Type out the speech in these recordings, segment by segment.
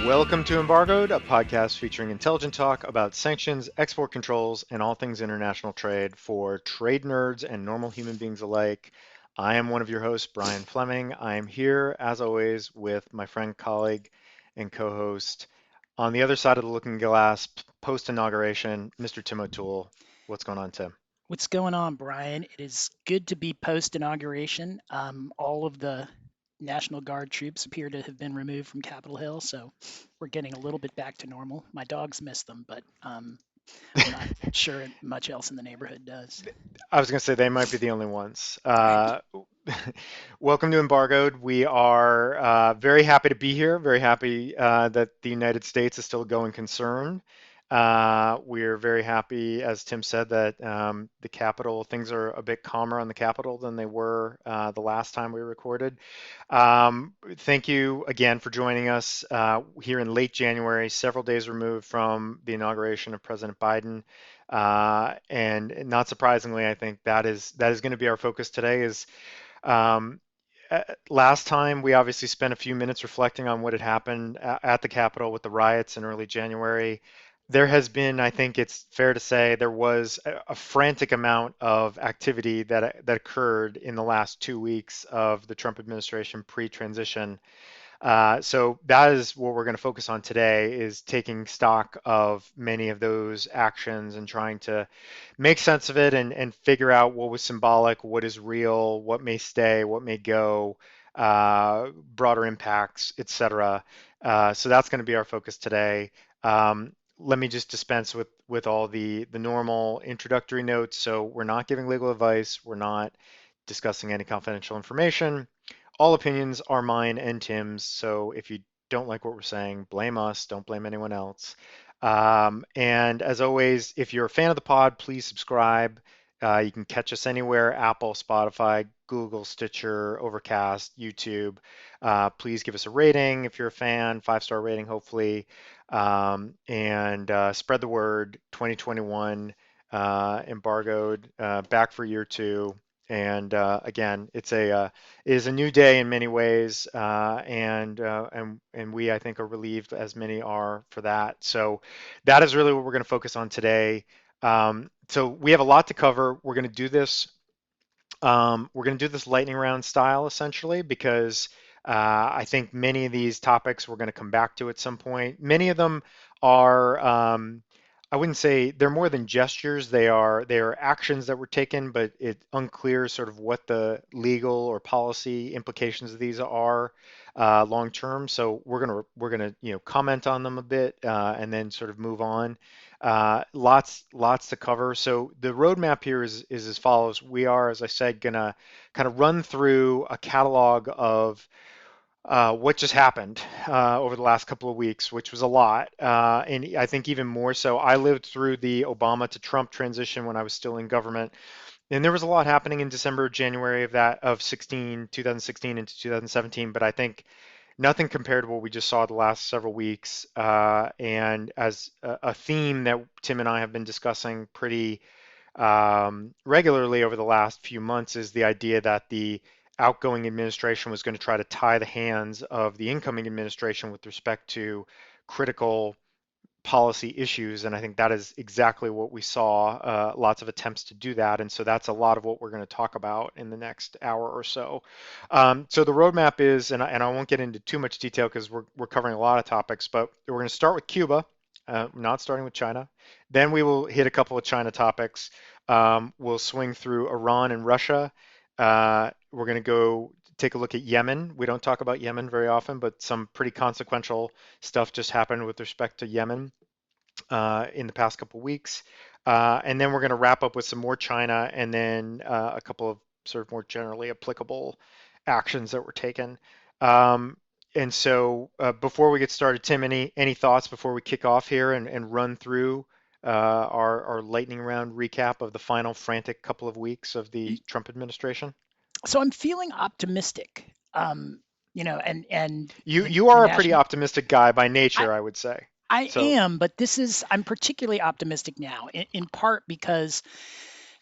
Welcome to Embargoed, a podcast featuring intelligent talk about sanctions, export controls, and all things international trade for trade nerds and normal human beings alike. I am one of your hosts, Brian Fleming. I am here, as always, with my friend, colleague, and co-host on the other side of the looking glass, post-inauguration, Mr. Tim O'Toole. What's going on, Tim? What's going on, Brian? It is good to be post-inauguration. All of the National Guard troops appear to have been removed from Capitol Hill, so we're getting a little bit back to normal. My dogs miss them, but I'm not sure much else in the neighborhood does. I was going to say they might be the only ones. Right. Welcome to Embargoed. We are very happy to be here, very happy that the United States is still a going concern. We're very happy, as Tim said, that the Capitol, things are a bit calmer on the Capitol than they were the last time we recorded. Thank you again for joining us here in late January, several days removed from the inauguration of President Biden. And not surprisingly, I think that is going to be our focus today. Um, Last time we obviously spent a few minutes reflecting on what had happened at the Capitol with the riots in early January. There has been, I think it's fair to say, there was a frantic amount of activity that occurred in the last 2 weeks of the Trump administration pre-transition. So that is what we're going to focus on today, is taking stock of many of those actions and trying to make sense of it and figure out what was symbolic, what is real, what may stay, what may go, broader impacts, etc. So that's going to be our focus today. Let me just dispense with all the normal introductory notes. So we're not giving legal advice. We're not discussing any confidential information. All opinions are mine and Tim's, so if you don't like what we're saying, blame us, don't blame anyone else. And as always, if you're a fan of the pod, please subscribe. You can catch us anywhere: Apple, Spotify, Google, Stitcher, Overcast, YouTube. Please give us a rating if you're a fan, 5-star rating, hopefully. And spread the word. 2021 embargoed, back for year two. And again, it is a new day in many ways, and we, I think, are relieved, as many are, for that. So that is really what we're going to focus on today. So we have a lot to cover. We're going to do this. We're going to do this lightning round style, essentially, because I think many of these topics we're going to come back to at some point. Many of them are, I wouldn't say they're more than gestures. They are actions that were taken, but it's unclear sort of what the legal or policy implications of these are long term. So we're gonna comment on them a bit and then sort of move on. Lots to cover. So the roadmap here is as follows. We are, as I said, gonna kind of run through a catalog of what just happened over the last couple of weeks, which was a lot. And I think even more so, I lived through the Obama to Trump transition when I was still in government. And there was a lot happening in December, January of 2016 into 2017. But I think nothing compared to what we just saw the last several weeks. And as a theme that Tim and I have been discussing pretty regularly over the last few months is the idea that the outgoing administration was going to try to tie the hands of the incoming administration with respect to critical policy issues. And I think that is exactly what we saw, lots of attempts to do that. And so that's a lot of what we're going to talk about in the next hour or so. So the roadmap is, and I won't get into too much detail because we're covering a lot of topics, but we're going to start with Cuba, not starting with China. Then we will hit a couple of China topics. We'll swing through Iran and Russia. We're going to go take a look at Yemen. We don't talk about Yemen very often, but some pretty consequential stuff just happened with respect to Yemen in the past couple of weeks. And then we're going to wrap up with some more China and then a couple of sort of more generally applicable actions that were taken. And so before we get started, Tim, any thoughts before we kick off here and run through our lightning round recap of the final frantic couple of weeks of the Trump administration? So I'm feeling optimistic. And You the, you the are a pretty national. optimistic guy by I, nature, I would say. I So am, but I'm particularly optimistic now, in part because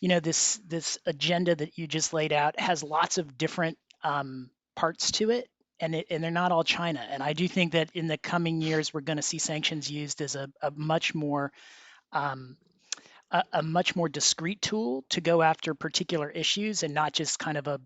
this agenda that you just laid out has lots of different parts to it, and they're not all China. And I do think that in the coming years we're going to see sanctions used as a much more um, a much more discrete tool to go after particular issues and not just kind of a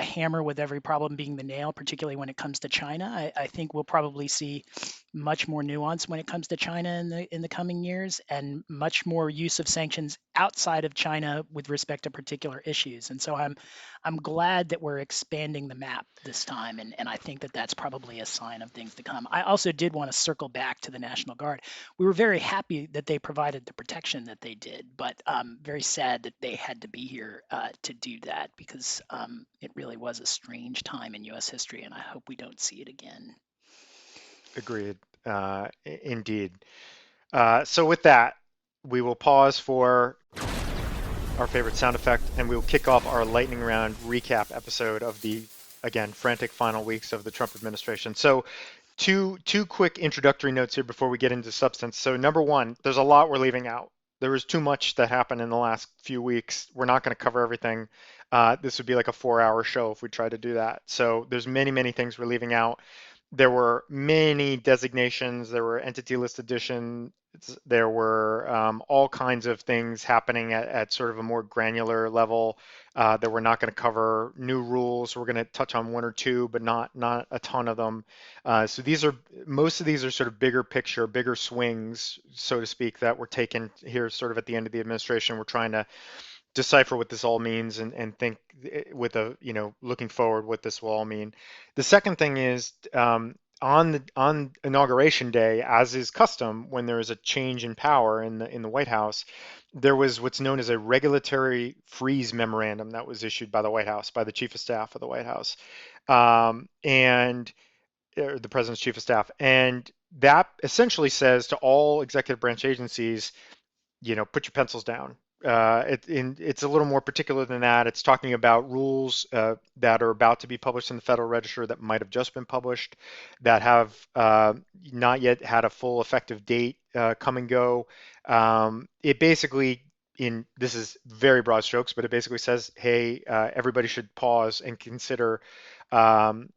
hammer with every problem being the nail, particularly when it comes to China. I think we'll probably see much more nuance when it comes to China in the coming years, and much more use of sanctions outside of China with respect to particular issues. And so I'm glad that we're expanding the map this time, and I think that that's probably a sign of things to come. I also did want to circle back to the National Guard. We were very happy that they provided the protection that they did, but very sad that they had to be here to do that, because it really was a strange time in U.S. history, and I hope we don't see it again. agreed, indeed. So with that, we will pause for our favorite sound effect, and we will kick off our lightning round recap episode of the, again, frantic final weeks of the Trump administration. So two quick introductory notes here before we get into substance. So number one, there's a lot we're leaving out. There was too much that happened in the last few weeks. We're not going to cover everything. This would be like a 4-hour show if we tried to do that. So there's many things we're leaving out. There were many designations. There were entity list additions. There were all kinds of things happening at sort of a more granular level that we're not going to cover. New rules. We're going to touch on one or two, but not a ton of them. So most of these are sort of bigger picture, bigger swings, so to speak, that were taken here sort of at the end of the administration. We're trying to decipher what this all means and think with a, looking forward what this will all mean. The second thing is on inauguration day, as is custom when there is a change in power in the White House, there was what's known as a regulatory freeze memorandum that was issued by the White House, by the chief of staff of the White House, and the president's chief of staff, and that essentially says to all executive branch agencies, put your pencils down. It's a little more particular than that. It's talking about rules that are about to be published in the Federal Register that might have just been published, that have not yet had a full effective date come and go. It basically, this is very broad strokes, but it basically says, hey, everybody should pause and consider um,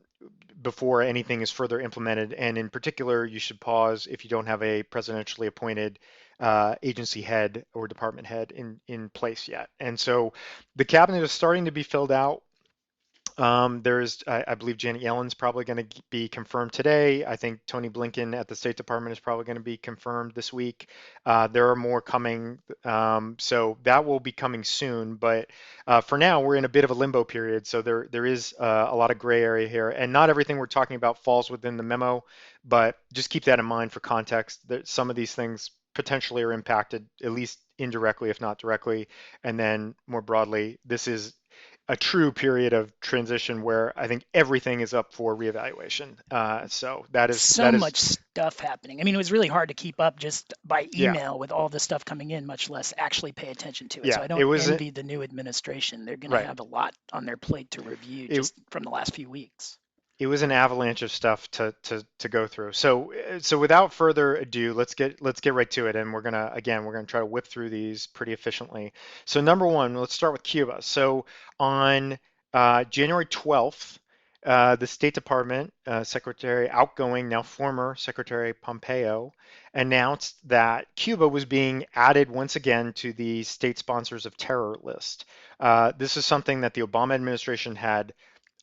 before anything is further implemented. And in particular, you should pause if you don't have a presidentially appointed agency head or department head in place yet. And so the cabinet is starting to be filled out. I believe Janet Yellen's probably going to be confirmed today. I think Tony Blinken at the State Department is probably going to be confirmed this week. There are more coming, so that will be coming soon. But for now, we're in a bit of a limbo period, so there is a lot of gray area here, and not everything we're talking about falls within the memo. But just keep that in mind for context. That some of these things potentially are impacted, at least indirectly, if not directly. And then more broadly, this is a true period of transition where I think everything is up for reevaluation. So that is So that is much stuff happening. I mean, it was really hard to keep up just by yeah, email with all the stuff coming in, much less actually pay attention to it. So yeah. I It don't was envy the new administration. They're going to right. have a lot on their plate to review It just from the last few weeks. it was an avalanche of stuff to go through. So without further ado, let's get right to it, and we're gonna try to whip through these pretty efficiently. So number one, let's start with Cuba. So on January 12th, the State Department Secretary, outgoing, now former Secretary Pompeo, announced that Cuba was being added once again to the state sponsors of terror list. This is something that the Obama administration had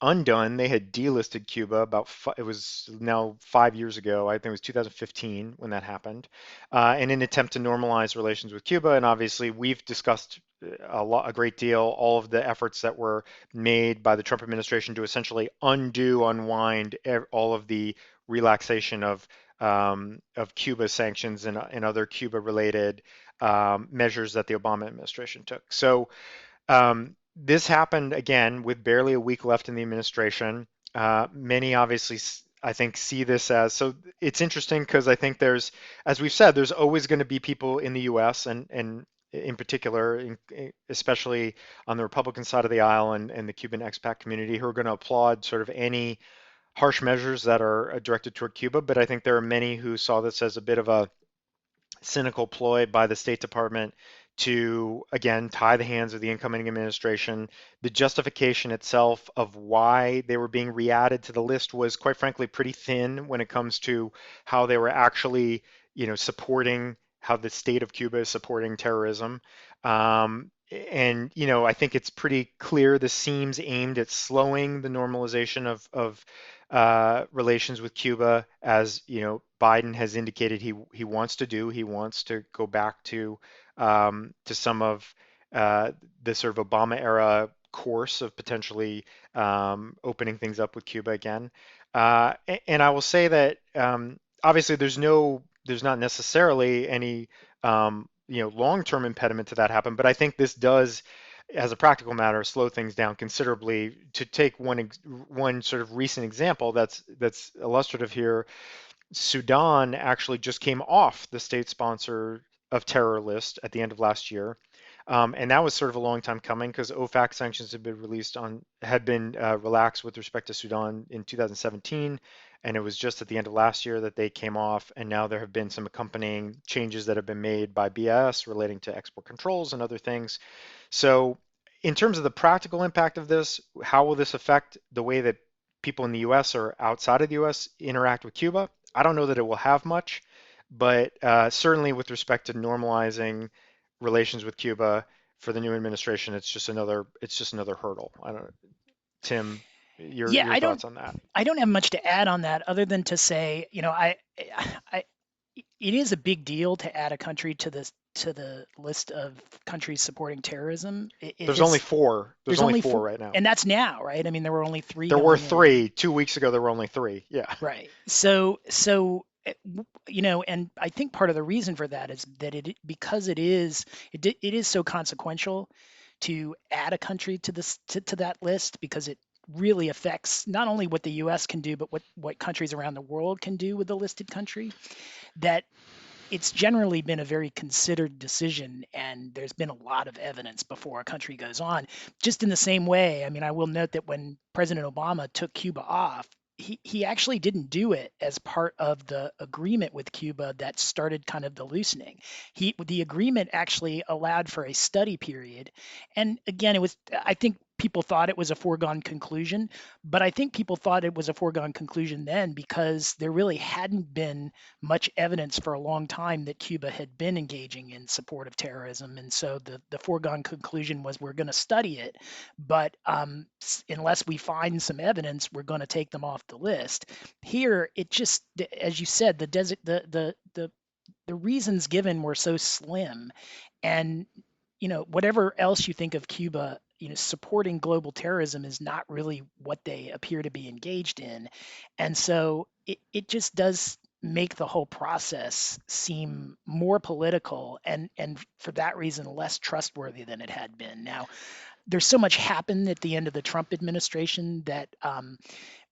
undone. They had delisted Cuba it was now 5 years ago. I think it was 2015 when that happened, in an attempt to normalize relations with Cuba. And obviously, we've discussed a great deal, all of the efforts that were made by the Trump administration to essentially unwind all of the relaxation of Cuba sanctions and other Cuba-related measures that the Obama administration took. So this happened again with barely a week left in the administration. Many obviously, I think, see this as so. It's interesting because I think as we've said, there's always going to be people in the U.S. and in particular, especially on the Republican side of the aisle and the Cuban expat community, who are going to applaud sort of any harsh measures that are directed toward Cuba, but I think there are many who saw this as a bit of a cynical ploy by the State Department to, again, tie the hands of the incoming administration. The justification itself of why they were being re-added to the list was, quite frankly, pretty thin when it comes to how they were actually, supporting how the state of Cuba is supporting terrorism. And I think it's pretty clear this seems aimed at slowing the normalization of relations with Cuba, as Biden has indicated he wants to do. He wants to go back to some of uh, the sort of Obama era course of potentially opening things up with Cuba again. And I will say that obviously there's not necessarily any long-term impediment to that happen, but I think this does, as a practical matter, slow things down considerably. To take one sort of recent example that's illustrative here, Sudan actually just came off the state sponsor of terror list at the end of last year. And that was sort of a long time coming because OFAC sanctions had been relaxed with respect to Sudan in 2017, and it was just at the end of last year that they came off. And now there have been some accompanying changes that have been made by BIS relating to export controls and other things. So, in terms of the practical impact of this, how will this affect the way that people in the US or outside of the US interact with Cuba? I don't know that it will have much, but certainly with respect to normalizing relations with Cuba for the new administration, it's just another hurdle. I don't, Tim, your Yeah, your thoughts on that? I don't have much to add on that other than to say, I it is a big deal to add a country to the list of countries supporting terrorism. It There's only has four. There's there's only only four four, right now. and that's now, right? I mean, there were only three There were going in. three 2 weeks ago. There were only three. Yeah. Right. And I think part of the reason for that is that because it is so consequential to add a country to to that list because it really affects not only what the US can do, but what countries around the world can do with the listed country, that it's generally been a very considered decision, and there's been a lot of evidence before a country goes on. Just in the same way, I mean, I will note that when President Obama took Cuba off, he actually didn't do it as part of the agreement with Cuba that started kind of the loosening. The agreement actually allowed for a study period, and again, I think people thought it was a foregone conclusion, but I think people thought it was a foregone conclusion then because there really hadn't been much evidence for a long time that Cuba had been engaging in support of terrorism. And so the foregone conclusion was we're going to study it, but unless we find some evidence, we're going to take them off the list. Here, it just, as you said, the reasons given were so slim. And, whatever else you think of Cuba, supporting global terrorism is not really what they appear to be engaged in. And so it just does make the whole process seem more political and for that reason less trustworthy than it had been. Now, there's so much happened at the end of the Trump administration that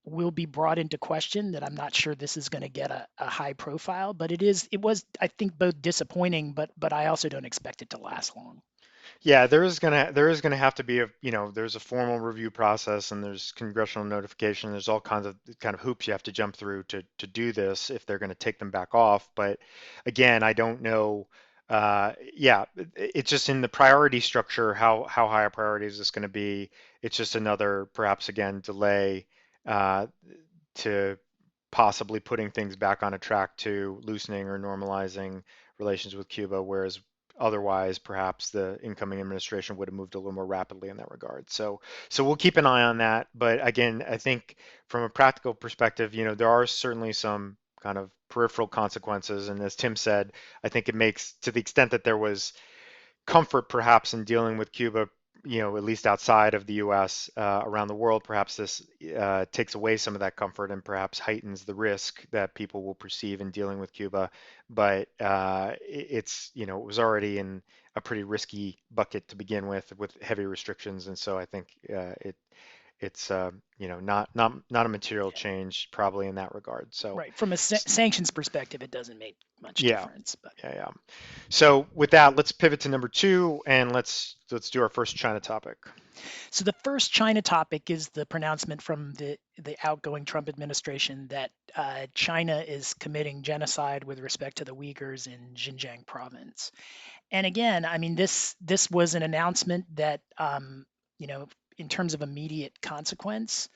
will be brought into question that I'm not sure this is going to get a high profile, but it was, I think, both disappointing, but I also don't expect it to last long. Yeah, there is gonna have to be there's a formal review process and there's congressional notification. There's all kinds of kind of hoops you have to jump through to do this if they're going to take them back off. But again, I don't know. Yeah, it's just in the priority structure. How high a priority is this going to be? It's just another perhaps again delay uh, to possibly putting things back on a track to loosening or normalizing relations with Cuba, whereas otherwise perhaps the incoming administration would have moved a little more rapidly in that regard. So we'll keep an eye on that. But again, I think from a practical perspective, there are certainly some kind of peripheral consequences. And as Tim said, I think it makes, to the extent that there was comfort perhaps in dealing with Cuba, at least outside of the U.S., around the world, perhaps this takes away some of that comfort and perhaps heightens the risk that people will perceive in dealing with Cuba. But it was already in a pretty risky bucket to begin with heavy restrictions, and so I think it's not a material Yeah. change probably in that regard. So Right. From a sanctions perspective, it doesn't make much yeah, difference. But yeah. So with that, let's pivot to number two, and let's do our first China topic. so the first China topic is the pronouncement from the outgoing Trump administration that China is committing genocide with respect to the Uyghurs in Xinjiang province. And again, I mean, this was an announcement that you know, in terms of immediate consequence,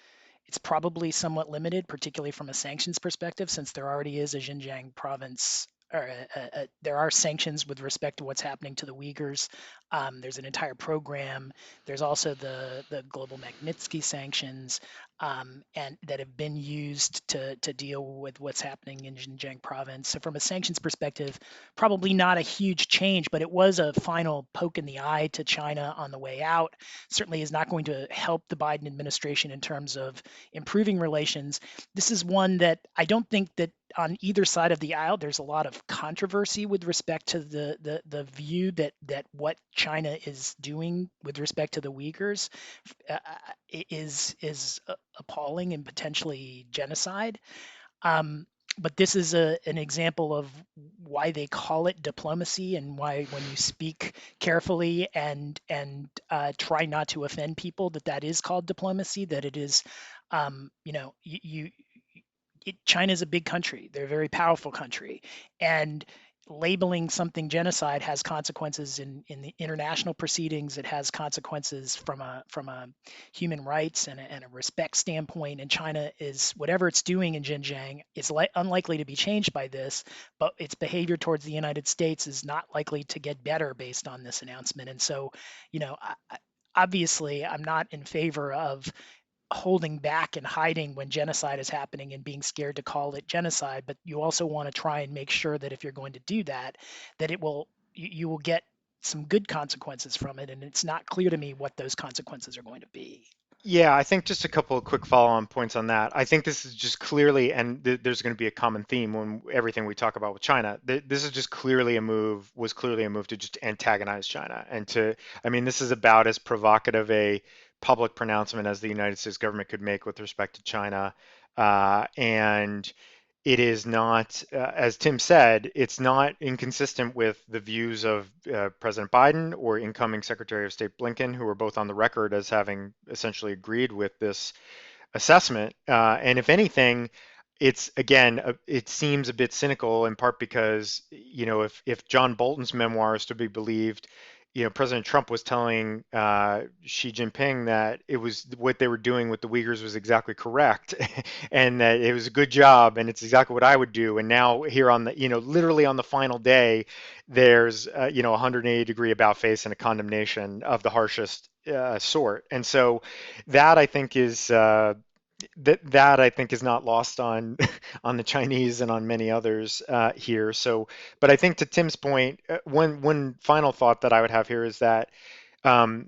it's probably somewhat limited, particularly from a sanctions perspective, since there already is a Xinjiang province, or there are sanctions with respect to what's happening to the Uyghurs. There's an entire program. There's also the global Magnitsky sanctions, and that have been used to deal with what's happening in Xinjiang province. So from a sanctions perspective, probably not a huge change, but it was a final poke in the eye to China on the way out. Certainly is not going to help the Biden administration in terms of improving relations. This is one that I don't think that on either side of the aisle there's a lot of controversy with respect to the view that what China is doing with respect to the Uyghurs is appalling and potentially genocide. Um, but this is an example of why they call it diplomacy, and why when you speak carefully and try not to offend people, that is called diplomacy. That it is, China is a big country. They're a very powerful country, and labeling something genocide has consequences in the international proceedings. It has consequences from a human rights and a respect standpoint. And China is, whatever it's doing in Xinjiang is unlikely to be changed by this, but its behavior towards the United States is not likely to get better based on this announcement. And so, you know, obviously, I'm not in favor of holding back and hiding when genocide is happening and being scared to call it genocide, but you also want to try and make sure that if you're going to do that, that you will get some good consequences from it. And it's not clear to me what those consequences are going to be. Yeah, I think just a couple of quick follow-on points on that. I think this is just clearly, and there's going to be a common theme when everything we talk about with China. This is just clearly was clearly a move to just antagonize China and to, I mean, this is about as provocative a public pronouncement as the United States government could make with respect to China. And it is not, as Tim said, it's not inconsistent with the views of President Biden or incoming Secretary of State Blinken, who are both on the record as having essentially agreed with this assessment. And if anything, it's again, it seems a bit cynical in part because, if John Bolton's memoir is to be believed, President Trump was telling Xi Jinping that it was what they were doing with the Uyghurs was exactly correct, and that it was a good job, and it's exactly what I would do. And now here on the, literally on the final day, there's, 180-degree about face and a condemnation of the harshest sort. And so that I think is that I think is not lost on on the Chinese and on many others here. So, but I think to Tim's point, one final thought that I would have here is that the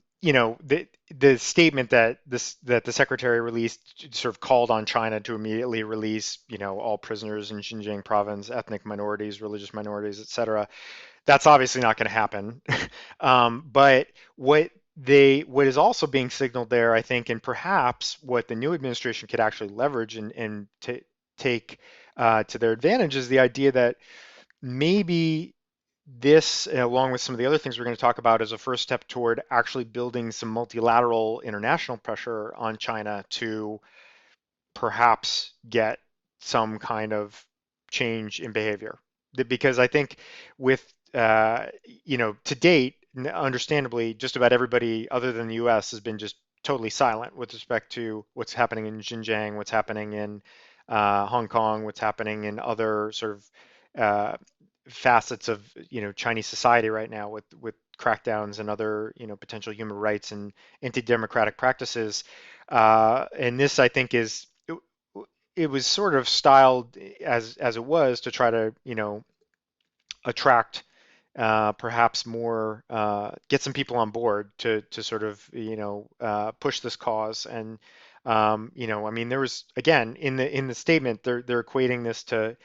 statement that the secretary released sort of called on China to immediately release all prisoners in Xinjiang province, ethnic minorities, religious minorities, etc. That's obviously not going to happen. But what is also being signaled there, I think, and perhaps what the new administration could actually leverage and take to their advantage is the idea that maybe this, along with some of the other things we're going to talk about, is a first step toward actually building some multilateral international pressure on China to perhaps get some kind of change in behavior. Because I think with, to date, understandably, just about everybody other than the US has been just totally silent with respect to what's happening in Xinjiang, what's happening in Hong Kong, what's happening in other sort of uh, facets of, Chinese society right now with crackdowns and other, potential human rights and anti-democratic practices. And this, I think, it was sort of styled as it was to try to attract perhaps more get some people on board to sort of push this cause. And I mean, there was, again, in the statement, they're equating this to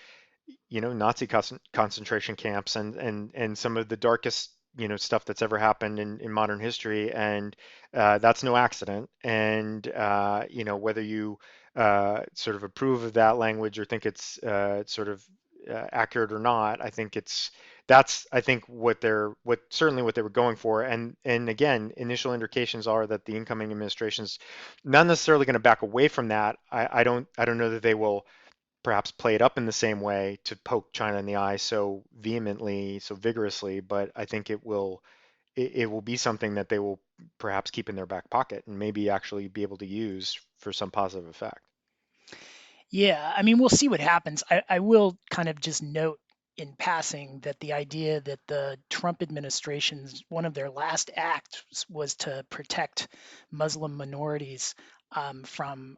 Nazi concentration camps and some of the darkest stuff that's ever happened in modern history, and that's no accident. And whether you sort of approve of that language or think it's sort of accurate or not, I think that's I think what certainly what they were going for. And again, initial indications are that the incoming administration's not necessarily going to back away from that. I don't know that they will perhaps play it up in the same way to poke China in the eye so vehemently, so vigorously, but I think it will be something that they will perhaps keep in their back pocket and maybe actually be able to use for some positive effect. Yeah, I mean, we'll see what happens. I will kind of just note in passing that the idea that the Trump administration's one of their last acts was to protect Muslim minorities from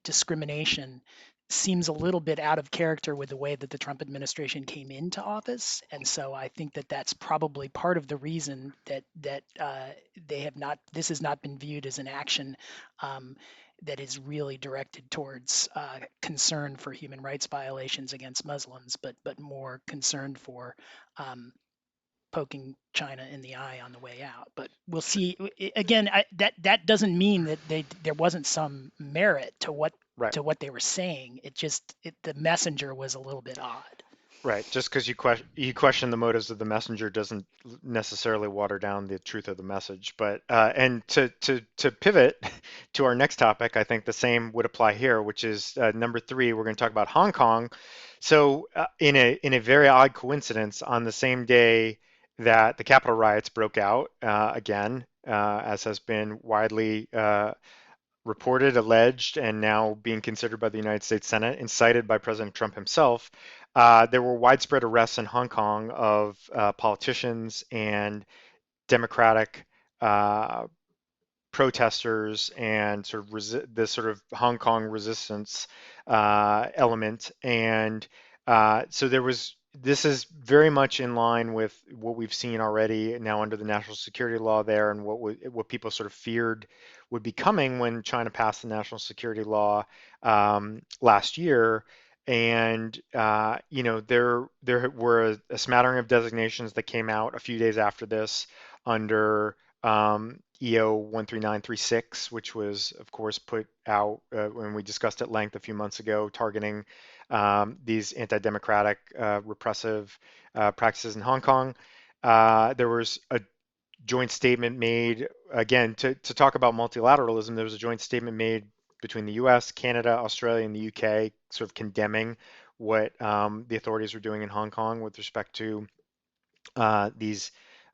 discrimination seems a little bit out of character with the way that the Trump administration came into office, and so I think that that's probably part of the reason that they have not. This has not been viewed as an action um, that is really directed towards concern for human rights violations against Muslims, but more concerned for um, poking China in the eye on the way out. But we'll see. Again, that doesn't mean that there wasn't some merit Right. to what they were saying. The messenger was a little bit odd. Right. Just because you question the motives of the messenger doesn't necessarily water down the truth of the message. But and to pivot to our next topic, I think the same would apply here, which is number three. We're going to talk about Hong Kong. So in a very odd coincidence, on the same day that the Capitol riots broke out again, as has been widely reported, alleged, and now being considered by the United States Senate, incited by President Trump himself, there were widespread arrests in Hong Kong of politicians and Democratic uh, protesters and sort of this sort of Hong Kong resistance element. And so there was. This is very much in line with what we've seen already now under the national security law there, and what people sort of feared would be coming when China passed the national security law last year. And there were a smattering of designations that came out a few days after this under EO 13936, which was, of course, put out when we discussed at length a few months ago, targeting these anti-democratic, repressive practices in Hong Kong. There was a joint statement made, again, to talk about multilateralism. There was a joint statement made between the US, Canada, Australia, and the UK, sort of condemning what the authorities were doing in Hong Kong with respect to these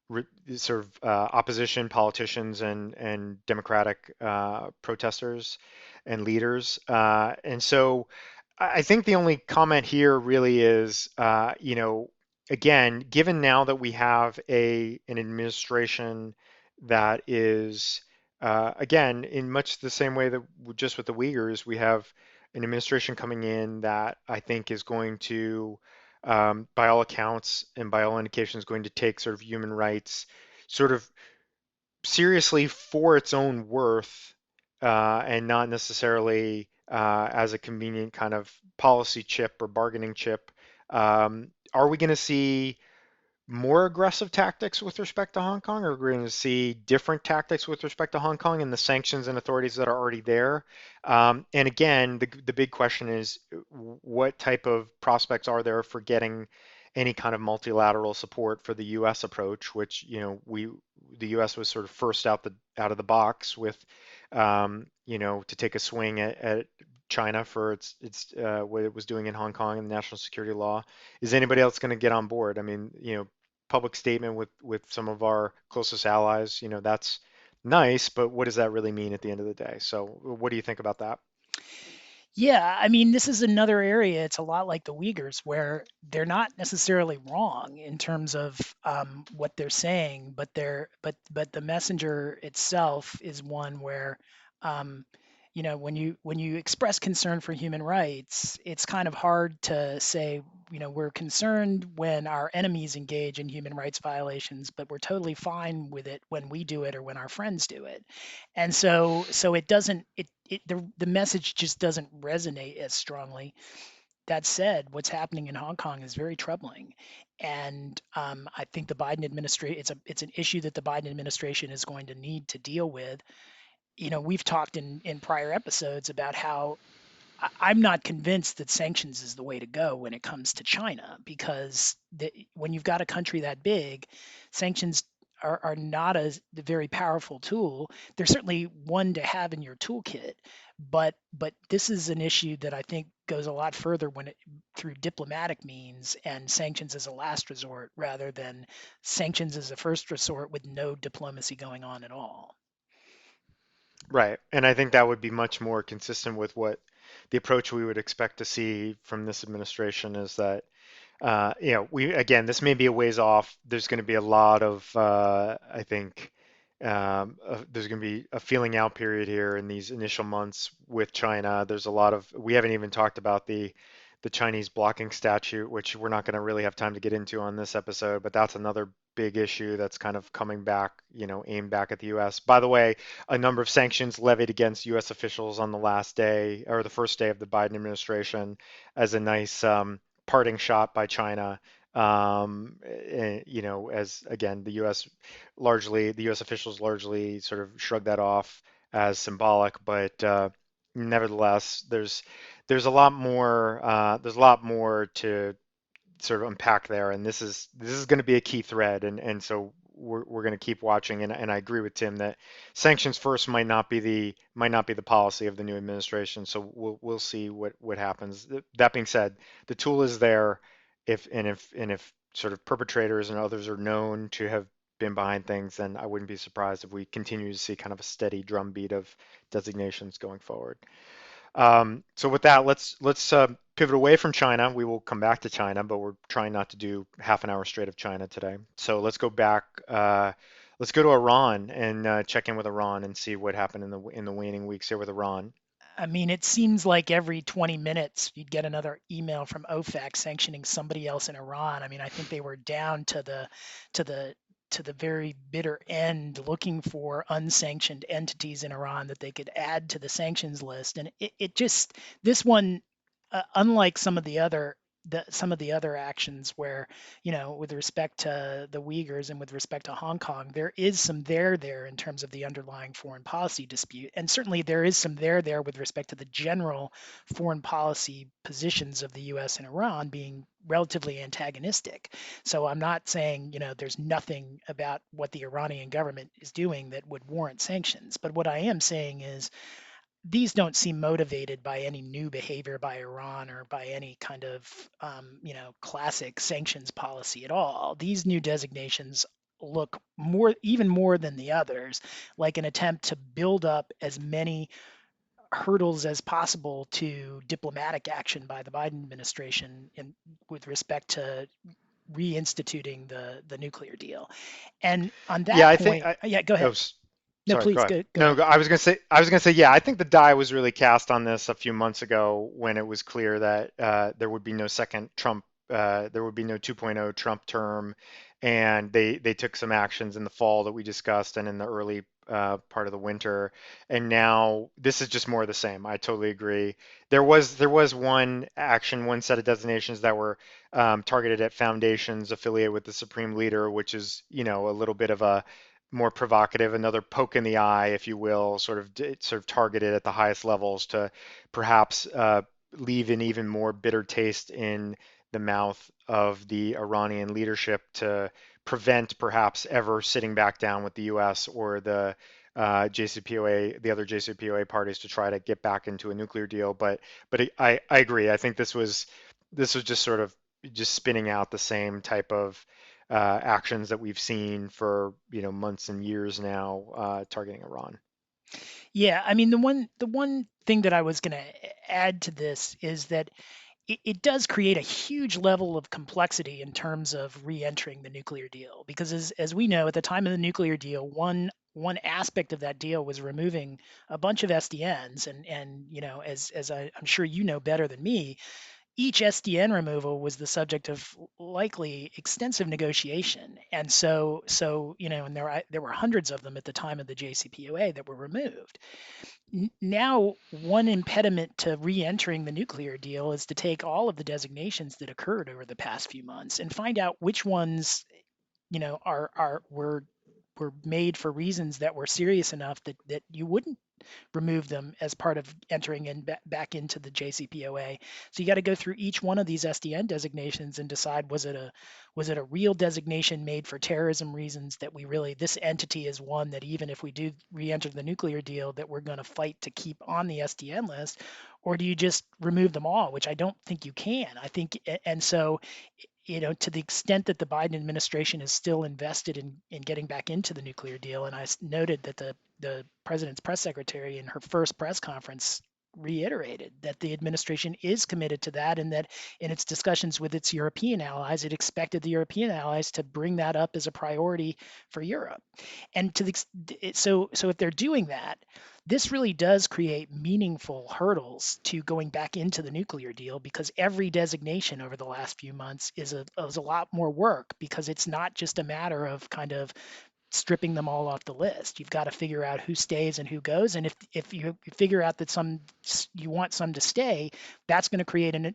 re- sort of opposition politicians and democratic protesters and leaders. And so I think the only comment here really is, again, given now that we have an administration that is, again, in much the same way that just with the Uyghurs, we have an administration coming in that I think is going to, by all accounts and by all indications, going to take sort of human rights sort of seriously for its own worth, and not necessarily as a convenient kind of policy chip or bargaining chip. Are we going to see more aggressive tactics with respect to Hong Kong, or we're going to see different tactics with respect to Hong Kong and the sanctions and authorities that are already there? And again, the big question is, what type of prospects are there for getting any kind of multilateral support for the U.S. approach, which the U.S. was sort of first out of the box with, to take a swing at China for its what it was doing in Hong Kong and the national security law. Is anybody else going to get on board? I mean, public statement with some of our closest allies, that's nice, but what does that really mean at the end of the day? So what do you think about that? Yeah, I mean, this is another area. It's a lot like the Uyghurs, where they're not necessarily wrong in terms of what they're saying, but the messenger itself is one where, um, when you express concern for human rights, it's kind of hard to say, we're concerned when our enemies engage in human rights violations, but we're totally fine with it when we do it or when our friends do it. And so it doesn't it the message just doesn't resonate as strongly. that said, what's happening in Hong Kong is very troubling, and I think the Biden administration it's an issue that the Biden administration is going to need to deal with. We've talked in prior episodes about how I'm not convinced that sanctions is the way to go when it comes to China, because when you've got a country that big, sanctions are not a very powerful tool. They're certainly one to have in your toolkit, but this is an issue that I think goes a lot further through diplomatic means and sanctions as a last resort rather than sanctions as a first resort with no diplomacy going on at all. Right. And I think that would be much more consistent with what the approach we would expect to see from this administration is that, we again, this may be a ways off. There's going to be a lot of, I think, there's going to be a feeling out period here in these initial months with China. There's a lot of, we haven't even talked about the Chinese blocking statute, which we're not going to really have time to get into on this episode, but that's another big issue that's kind of coming back, aimed back at the U.S. By the way, a number of sanctions levied against U.S. officials on the last day or the first day of the Biden administration as a nice parting shot by China. As again, the U.S. officials largely sort of shrugged that off as symbolic, but nevertheless, there's a lot more to sort of unpack there, and this is going to be a key thread, and so we're going to keep watching, and I agree with Tim that sanctions first might not be the policy of the new administration, so we'll see what happens. That being said, the tool is there if sort of perpetrators and others are known to have been behind things, then I wouldn't be surprised if we continue to see kind of a steady drumbeat of designations going forward. So with that, let's pivot away from China. We will come back to China, but we're trying not to do half an hour straight of China today. So let's go back. Let's go to Iran and check in with Iran and see what happened in the waning weeks here with Iran. I mean, it seems like every 20 minutes you'd get another email from OFAC sanctioning somebody else in Iran. I mean, I think they were down to the to the very bitter end looking for unsanctioned entities in Iran that they could add to the sanctions list. And it just this one, unlike some of the other actions where, with respect to the Uyghurs and with respect to Hong Kong, there is some there in terms of the underlying foreign policy dispute. And certainly there is some there with respect to the general foreign policy positions of the US and Iran being relatively antagonistic. So I'm not saying, there's nothing about what the Iranian government is doing that would warrant sanctions. But what I am saying is these don't seem motivated by any new behavior by Iran or by any kind of, classic sanctions policy at all. These new designations look even more than the others, like an attempt to build up as many hurdles as possible to diplomatic action by the Biden administration with respect to reinstituting the nuclear deal. And on Yeah, that point, yeah, go oh, ahead. No, sorry, go please ahead. go No, ahead. I was gonna say, yeah, I think the die was really cast on this a few months ago when it was clear that there would be no second Trump, there would be no 2.0 Trump term, and they took some actions in the fall that we discussed and in the early part of the winter, and now this is just more of the same. I totally agree. There was one set of designations that were targeted at foundations affiliated with the Supreme Leader, which is, a little bit of a more provocative, another poke in the eye, if you will, sort of targeted at the highest levels to perhaps leave an even more bitter taste in the mouth of the Iranian leadership to prevent perhaps ever sitting back down with the U.S. or the other JCPOA parties to try to get back into a nuclear deal. But I agree. I think this was just sort of just spinning out the same type of actions that we've seen for months and years now targeting Iran. Yeah, I mean the one thing that I was going to add to this is that it does create a huge level of complexity in terms of re-entering the nuclear deal because as we know at the time of the nuclear deal, one aspect of that deal was removing a bunch of SDNs, and I'm sure you know better than me, each SDN removal was the subject of likely extensive negotiation, and and there were hundreds of them at the time of the JCPOA that were removed. Now, one impediment to re-entering the nuclear deal is to take all of the designations that occurred over the past few months and find out which ones, are were made for reasons that were serious enough that you wouldn't remove them as part of entering in back into the JCPOA. So you got to go through each one of these SDN designations and decide, was it a real designation made for terrorism reasons, that we really, this entity is one that even if we do re-enter the nuclear deal, that we're going to fight to keep on the SDN list, or do you just remove them all, which I don't think you can. I think, and so, to the extent that the Biden administration is still invested in getting back into the nuclear deal, and I noted that the president's press secretary in her first press conference reiterated that the administration is committed to that, and that in its discussions with its European allies, it expected the European allies to bring that up as a priority for Europe. And so if they're doing that, this really does create meaningful hurdles to going back into the nuclear deal, because every designation over the last few months is a lot more work, because it's not just a matter of kind of stripping them all off the list. You've got to figure out who stays and who goes. And if you figure out that you want some to stay, that's going to create an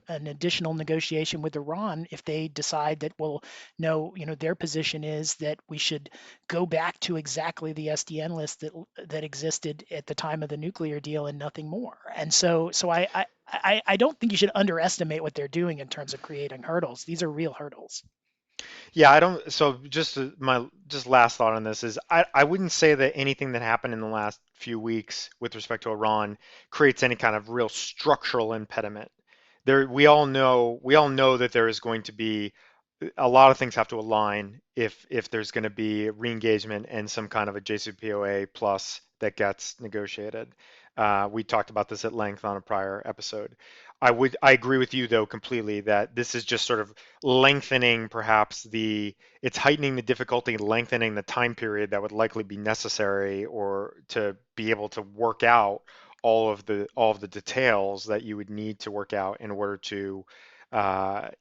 additional negotiation with Iran if they decide that, well, no, their position is that we should go back to exactly the SDN list that existed at the time of the nuclear deal and nothing more. And so I don't think you should underestimate what they're doing in terms of creating hurdles. These are real hurdles. Yeah, I don't. So my just last thought on this is I wouldn't say that anything that happened in the last few weeks with respect to Iran creates any kind of real structural impediment. We all know that there is going to be a lot of things have to align if there's going to be re-engagement and some kind of a JCPOA plus that gets negotiated. We talked about this at length on a prior episode. I agree with you though completely that this is just sort of lengthening perhaps it's heightening the difficulty, lengthening the time period that would likely be necessary or to be able to work out all of the details that you would need to work out in order to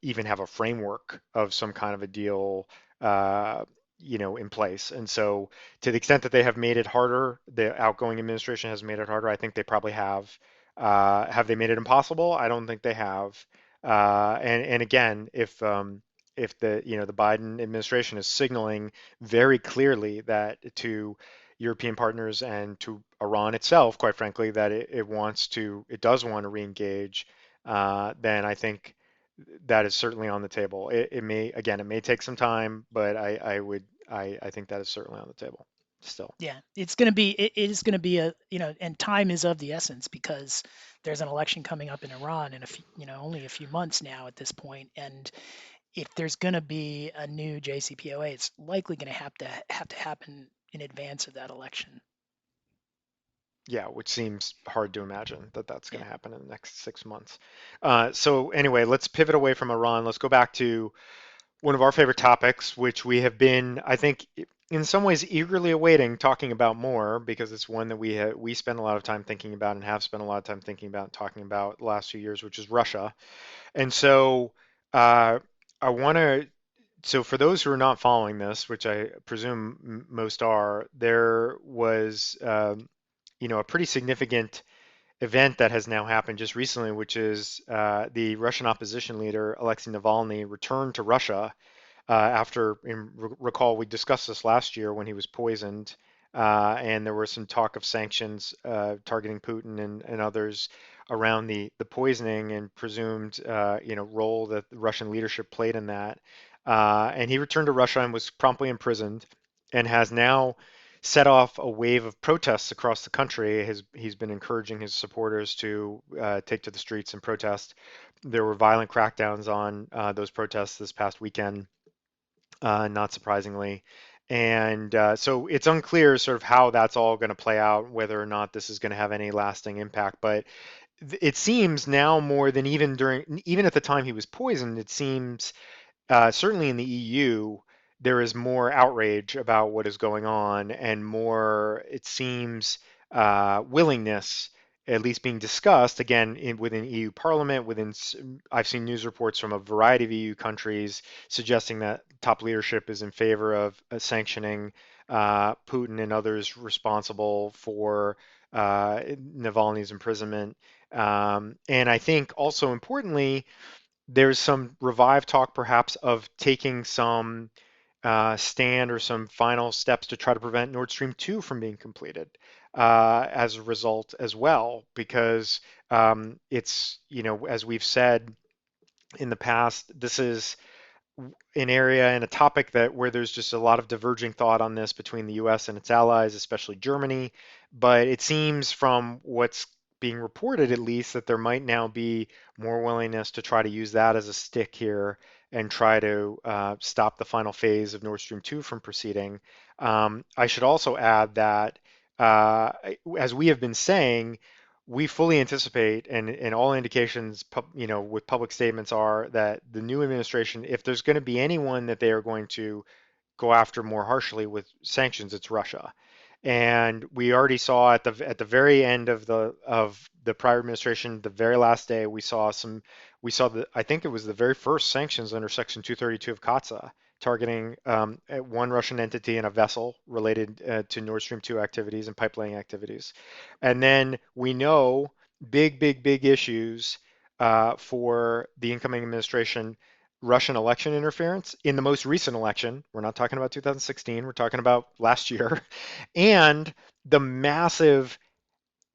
even have a framework of some kind of a deal, in place. And so, to the extent that they have made it harder, the outgoing administration has made it harder. I think they probably have. Have they made it impossible? I don't think they have. And again, if the Biden administration is signaling very clearly that to European partners and to Iran itself, quite frankly, that it does want to re-engage, then I think that is certainly on the table. It may take some time, but I think that is certainly on the table still. Yeah, it is going to be and time is of the essence, because there's an election coming up in Iran in only a few months now at this point. And if there's going to be a new JCPOA, it's likely going to have to happen in advance of that election. Yeah, which seems hard to imagine that that's going Yeah. to happen in the next 6 months. So anyway, let's pivot away from Iran. Let's go back to one of our favorite topics, which we have been, I think, in some ways eagerly awaiting talking about more, because it's one that we spend a lot of time thinking about and have spent a lot of time thinking about and talking about the last few years, which is Russia. And so uh, I want to. So for those who are not following this, which I presume most are, there was a pretty significant event that has now happened just recently, which is the Russian opposition leader Alexei Navalny returned to Russia after, recall, we discussed this last year when he was poisoned, and there was some talk of sanctions targeting Putin and others around the poisoning and presumed role that the Russian leadership played in that. And he returned to Russia and was promptly imprisoned, and has now set off a wave of protests across the country. He's been encouraging his supporters to take to the streets and protest. There were violent crackdowns on those protests this past weekend, not surprisingly. And so it's unclear sort of how that's all going to play out, whether or not this is going to have any lasting impact. But it seems now more than even at the time he was poisoned, it seems certainly in the EU, there is more outrage about what is going on and more, it seems, willingness at least being discussed again within EU Parliament. I've seen news reports from a variety of EU countries suggesting that top leadership is in favor of sanctioning Putin and others responsible for Navalny's imprisonment. And I think also importantly, there's some revived talk perhaps of taking some stand or some final steps to try to prevent Nord Stream 2 from being completed as a result as well, because as we've said in the past, this is an area and a topic that where there's just a lot of diverging thought on this between the US and its allies, especially Germany. But it seems from what's being reported, at least, that there might now be more willingness to try to use that as a stick here and try to stop the final phase of Nord Stream 2 from proceeding. I should also add that, uh, as we have been saying, we fully anticipate, and all indications, with public statements are that the new administration, if there's going to be anyone that they are going to go after more harshly with sanctions, it's Russia. And we already saw at the very end of the prior administration, the very last day, we saw the I think it was the very first sanctions under Section 232 of COTSA targeting one Russian entity and a vessel related to Nord Stream 2 activities and pipeline activities. And then we know big issues for the incoming administration: Russian election interference in the most recent election. We're not talking about 2016, we're talking about last year, and the massive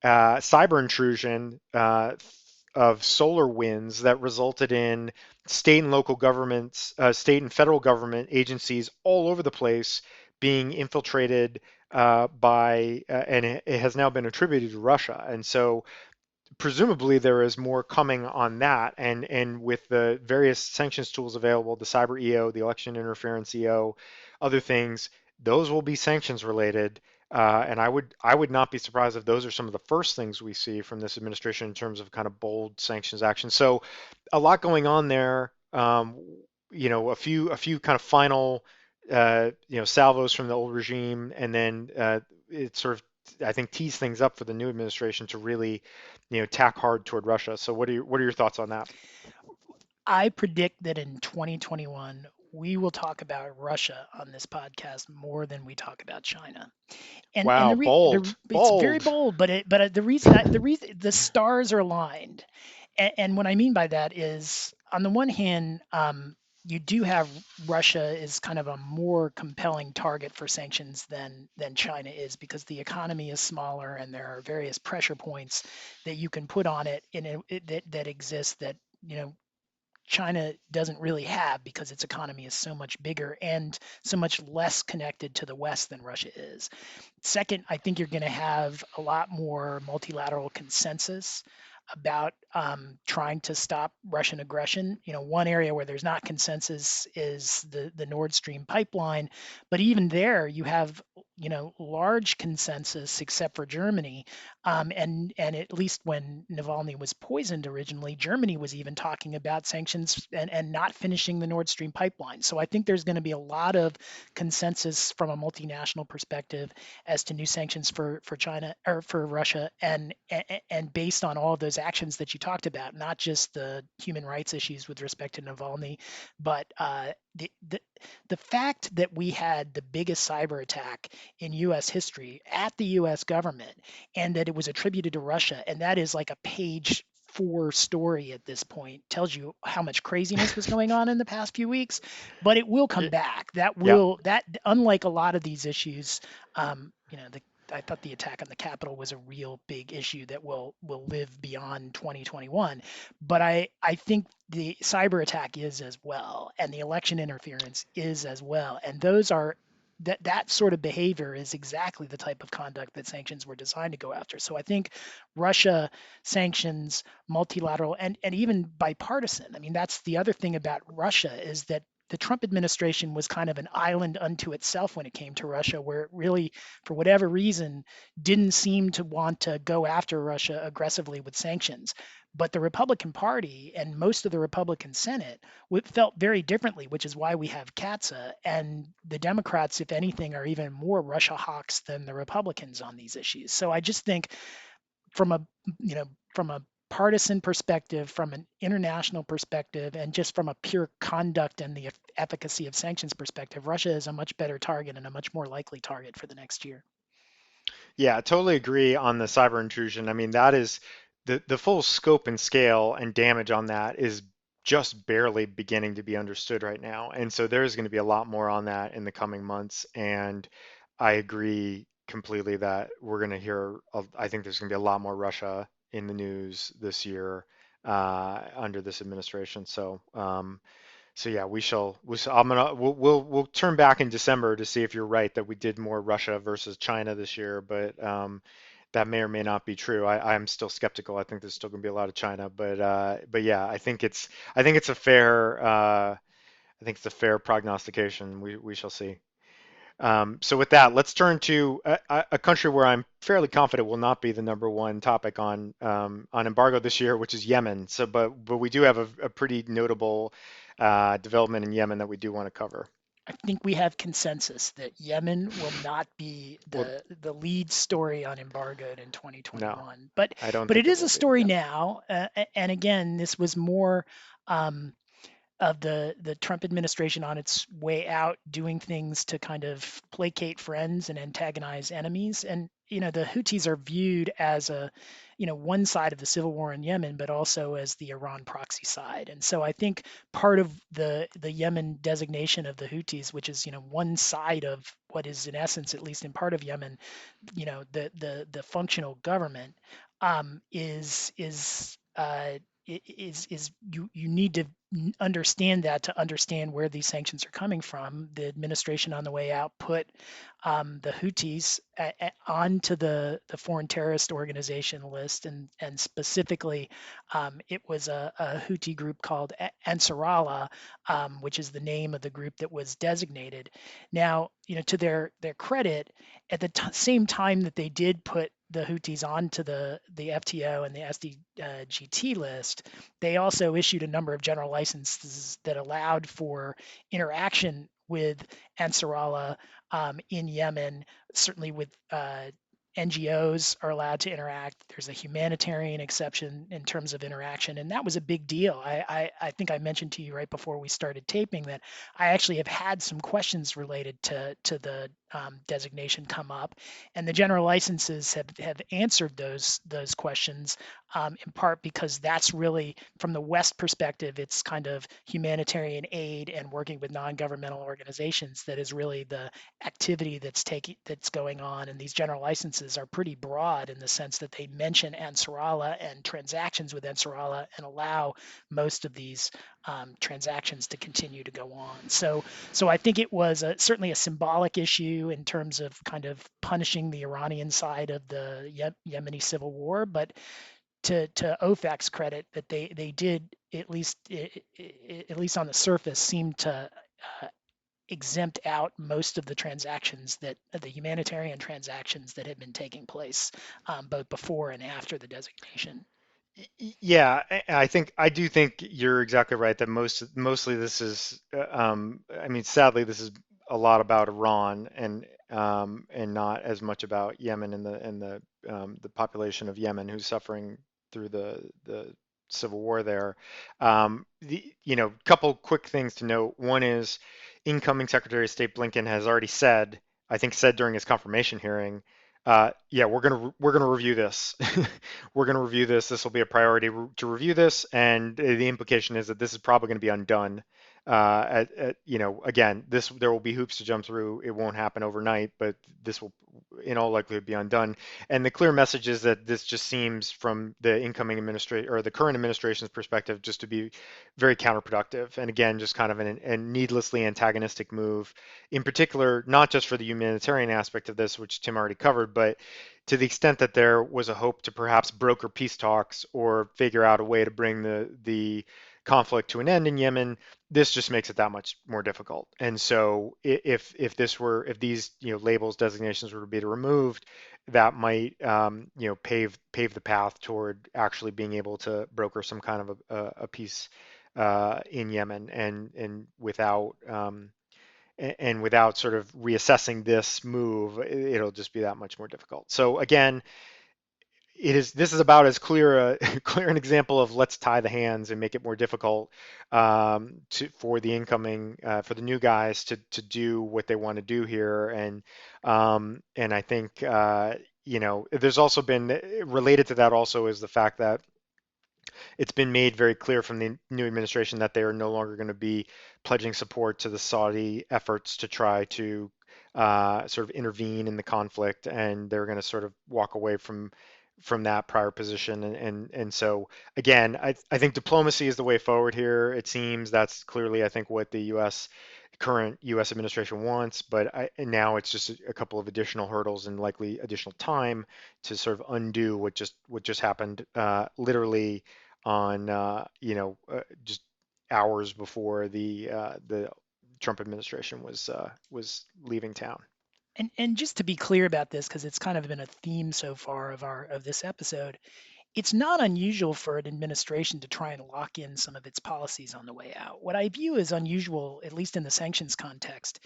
cyber intrusion of solar winds that resulted in state and local governments, state and federal government agencies all over the place being infiltrated and it has now been attributed to Russia. And so presumably there is more coming on that, and with the various sanctions tools available, the cyber EO, the election interference EO, other things, those will be sanctions related. And I would not be surprised if those are some of the first things we see from this administration in terms of kind of bold sanctions action. So a lot going on there. A few kind of final salvos from the old regime, and then it sort of, I think, tease things up for the new administration to really tack hard toward Russia. So what are your thoughts on that? I predict that in 2021, we will talk about Russia on this podcast more than we talk about China. And Wow, bold, it's very bold. bold, but the reason the stars are aligned, and what I mean by that is, on the one hand, you do have Russia is kind of a more compelling target for sanctions than China is, because the economy is smaller and there are various pressure points that you can put on it that exist that China doesn't really have, because its economy is so much bigger and so much less connected to the West than Russia is. Second, I think you're going to have a lot more multilateral consensus about trying to stop Russian aggression. One area where there's not consensus is the Nord Stream pipeline, but even there, you have large consensus, except for Germany. And at least when Navalny was poisoned originally, Germany was even talking about sanctions and not finishing the Nord Stream pipeline. So I think there's going to be a lot of consensus from a multinational perspective as to new sanctions for China or for Russia, and based on all of those actions that you talked about, not just the human rights issues with respect to Navalny, but the fact that we had the biggest cyber attack in U.S. history at the U.S. government, and that it was attributed to Russia, and that is like a page 4 story at this point, tells you how much craziness was going on in the past few weeks. But it will come Y- back. Yeah, That unlike a lot of these issues, I thought the attack on the Capitol was a real big issue that will live beyond 2021. But I think the cyber attack is as well, and the election interference is as well, and those are that sort of behavior is exactly the type of conduct that sanctions were designed to go after. So I think Russia sanctions, multilateral, and even bipartisan. I mean, that's the other thing about Russia, is that the Trump administration was kind of an island unto itself when it came to Russia, where it really, for whatever reason, didn't seem to want to go after Russia aggressively with sanctions. But the Republican Party and most of the Republican Senate felt very differently, which is why we have CATSA. And the Democrats, if anything, are even more Russia hawks than the Republicans on these issues. So I just think from a from a partisan perspective, from an international perspective, and just from a pure conduct and the efficacy of sanctions perspective, Russia is a much better target and a much more likely target for the next year. Yeah, I totally agree on the cyber intrusion. I mean, that is the full scope and scale and damage on that is just barely beginning to be understood right now. And so there's going to be a lot more on that in the coming months. And I agree completely that we're going to hear, I think there's going to be a lot more Russia in the news this year under this administration. So yeah, we'll turn back in December to see if you're right that we did more Russia versus China this year, but that may or may not be true. I'm still skeptical. I think there's still going to be a lot of China, but yeah, I think it's a fair I think it's a fair prognostication. We shall see. So with that, let's turn to a country where I'm fairly confident will not be the number one topic on embargo this year, which is Yemen. So, but we do have a pretty notable development in Yemen that we do want to cover. I think we have consensus that Yemen will not be Well, the lead story on embargoed in no, 2021, but I don't it think it is will a be. story Yeah. now. And again, this was more um, of the Trump administration on its way out doing things to kind of placate friends and antagonize enemies. And the Houthis are viewed as a one side of the civil war in Yemen, but also as the Iran proxy side. And so I think part of the Yemen designation of the Houthis, which is one side of what is in essence, at least in part of Yemen, the functional government, is you need to understand that to understand where these sanctions are coming from. The administration on the way out put the Houthis onto the foreign terrorist organization list, and specifically, it was a Houthi group called Ansarallah, which is the name of the group that was designated. Now, to their credit, at the same time that they did put the Houthis onto the FTO and the SDGT list, they also issued a number of general licenses that allowed for interaction with Ansarallah in Yemen, certainly with NGOs are allowed to interact. There's a humanitarian exception in terms of interaction, and that was a big deal. I think I mentioned to you right before we started taping that I actually have had some questions related to the designation come up, and the general licenses have answered those questions, in part because that's really, from the West perspective, it's kind of humanitarian aid and working with non-governmental organizations that is really the activity that's going on. And these general licenses are pretty broad in the sense that they mention Ansarallah and transactions with Ansarallah and allow most of these transactions to continue to go on. So I think it was certainly a symbolic issue in terms of kind of punishing the Iranian side of the Yemeni civil war, but to OFAC's credit, that they did, at least on the surface, seem to exempt out most of the transactions, that the humanitarian transactions that had been taking place, both before and after the designation. Yeah, I do think you're exactly right that mostly this is I mean sadly this is a lot about Iran and not as much about Yemen and the population of Yemen who's suffering through the civil war there. Couple quick things to note. One is incoming Secretary of State Blinken has already said, I think said during his confirmation hearing, yeah, we're gonna review this. We're gonna review this. This will be a priority to review this, and the implication is that this is probably going to be undone. Again, this there will be hoops to jump through. It won't happen overnight, but this will, in all likelihood, be undone. And the clear message is that this just seems, from the incoming administration or the current administration's perspective, just to be very counterproductive. And again, just kind of a needlessly antagonistic move, in particular, not just for the humanitarian aspect of this, which Tim already covered, but to the extent that there was a hope to perhaps broker peace talks or figure out a way to bring the conflict to an end in Yemen, this just makes it that much more difficult. And so if these labels designations were to be removed, that might pave the path toward actually being able to broker some kind of a peace in Yemen and without sort of reassessing this move, it'll just be that much more difficult. So again, this is about as clear a clear an example of let's tie the hands and make it more difficult for the incoming for the new guys to do what they want to do here. And I think there's also been related to that also is the fact that it's been made very clear from the new administration that they are no longer going to be pledging support to the Saudi efforts to try to sort of intervene in the conflict, and they're going to sort of walk away from that prior position. And so again, I think diplomacy is the way forward here. It seems that's clearly I think what the U.S. current U.S. administration wants, but and now it's just a couple of additional hurdles and likely additional time to sort of undo what just happened literally on just hours before the Trump administration was leaving town. And just to be clear about this, because it's kind of been a theme so far of this episode, it's not unusual for an administration to try and lock in some of its policies on the way out. What I view as unusual, at least in the sanctions context,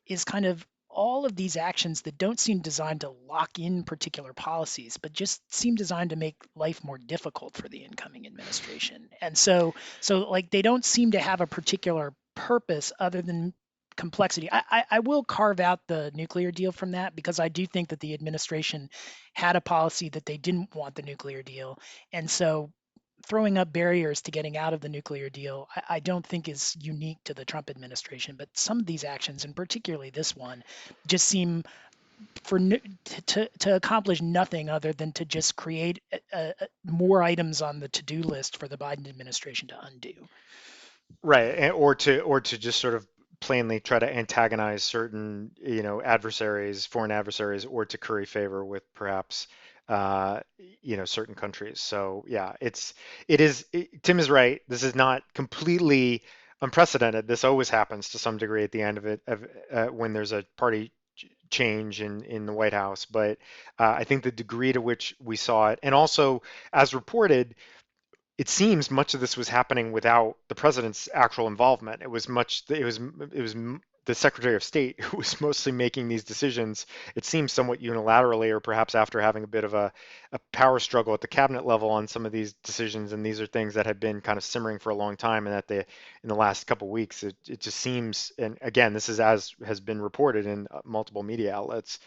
is kind of all of these actions that don't seem designed to lock in particular policies, but just seem designed to make life more difficult for the incoming administration. And so like they don't seem to have a particular purpose other than complexity. I will carve out the nuclear deal from that because I do think that the administration had a policy that they didn't want the nuclear deal. And so throwing up barriers to getting out of the nuclear deal, I don't think is unique to the Trump administration. But some of these actions, and particularly this one, just seem to accomplish nothing other than to just create more items on the to-do list for the Biden administration to undo. Right, or to just sort of plainly try to antagonize certain, adversaries, foreign adversaries, or to curry favor with perhaps, certain countries. So yeah, Tim is right. This is not completely unprecedented. This always happens to some degree at the end of it, when there's a party change in the White House. But I think the degree to which we saw it, and also as reported, it seems much of this was happening without the president's actual involvement. It was the Secretary of State who was mostly making these decisions. It seems somewhat unilaterally, or perhaps after having a bit of a power struggle at the cabinet level on some of these decisions. And these are things that had been kind of simmering for a long time, and that in the last couple of weeks, it just seems. And again, this is as has been reported in multiple media outlets.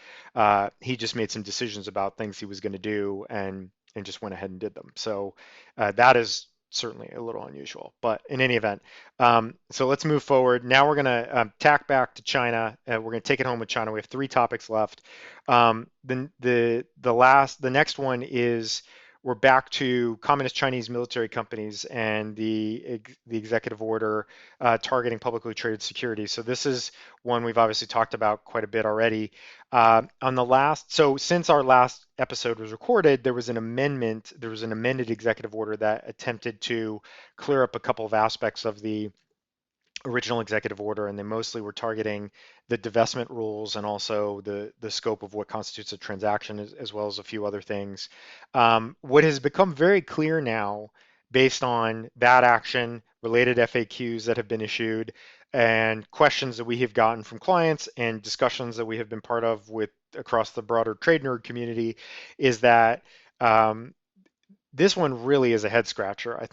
He just made some decisions about things he was going to do, and just went ahead and did them. So that is certainly a little unusual. But in any event, so let's move forward. Now we're going to tack back to China. We're going to take it home with China. We have three topics left. The next one is we're back to communist Chinese military companies and the executive order targeting publicly traded securities. So this is one we've obviously talked about quite a bit already. So since our last episode was recorded, there was an amended executive order that attempted to clear up a couple of aspects of the original executive order, and they mostly were targeting the divestment rules and also the scope of what constitutes a transaction, as well as a few other things. What has become very clear now, based on that action, related FAQs that have been issued, and questions that we have gotten from clients and discussions that we have been part of with across the broader trade nerd community, is that this one really is a head scratcher. I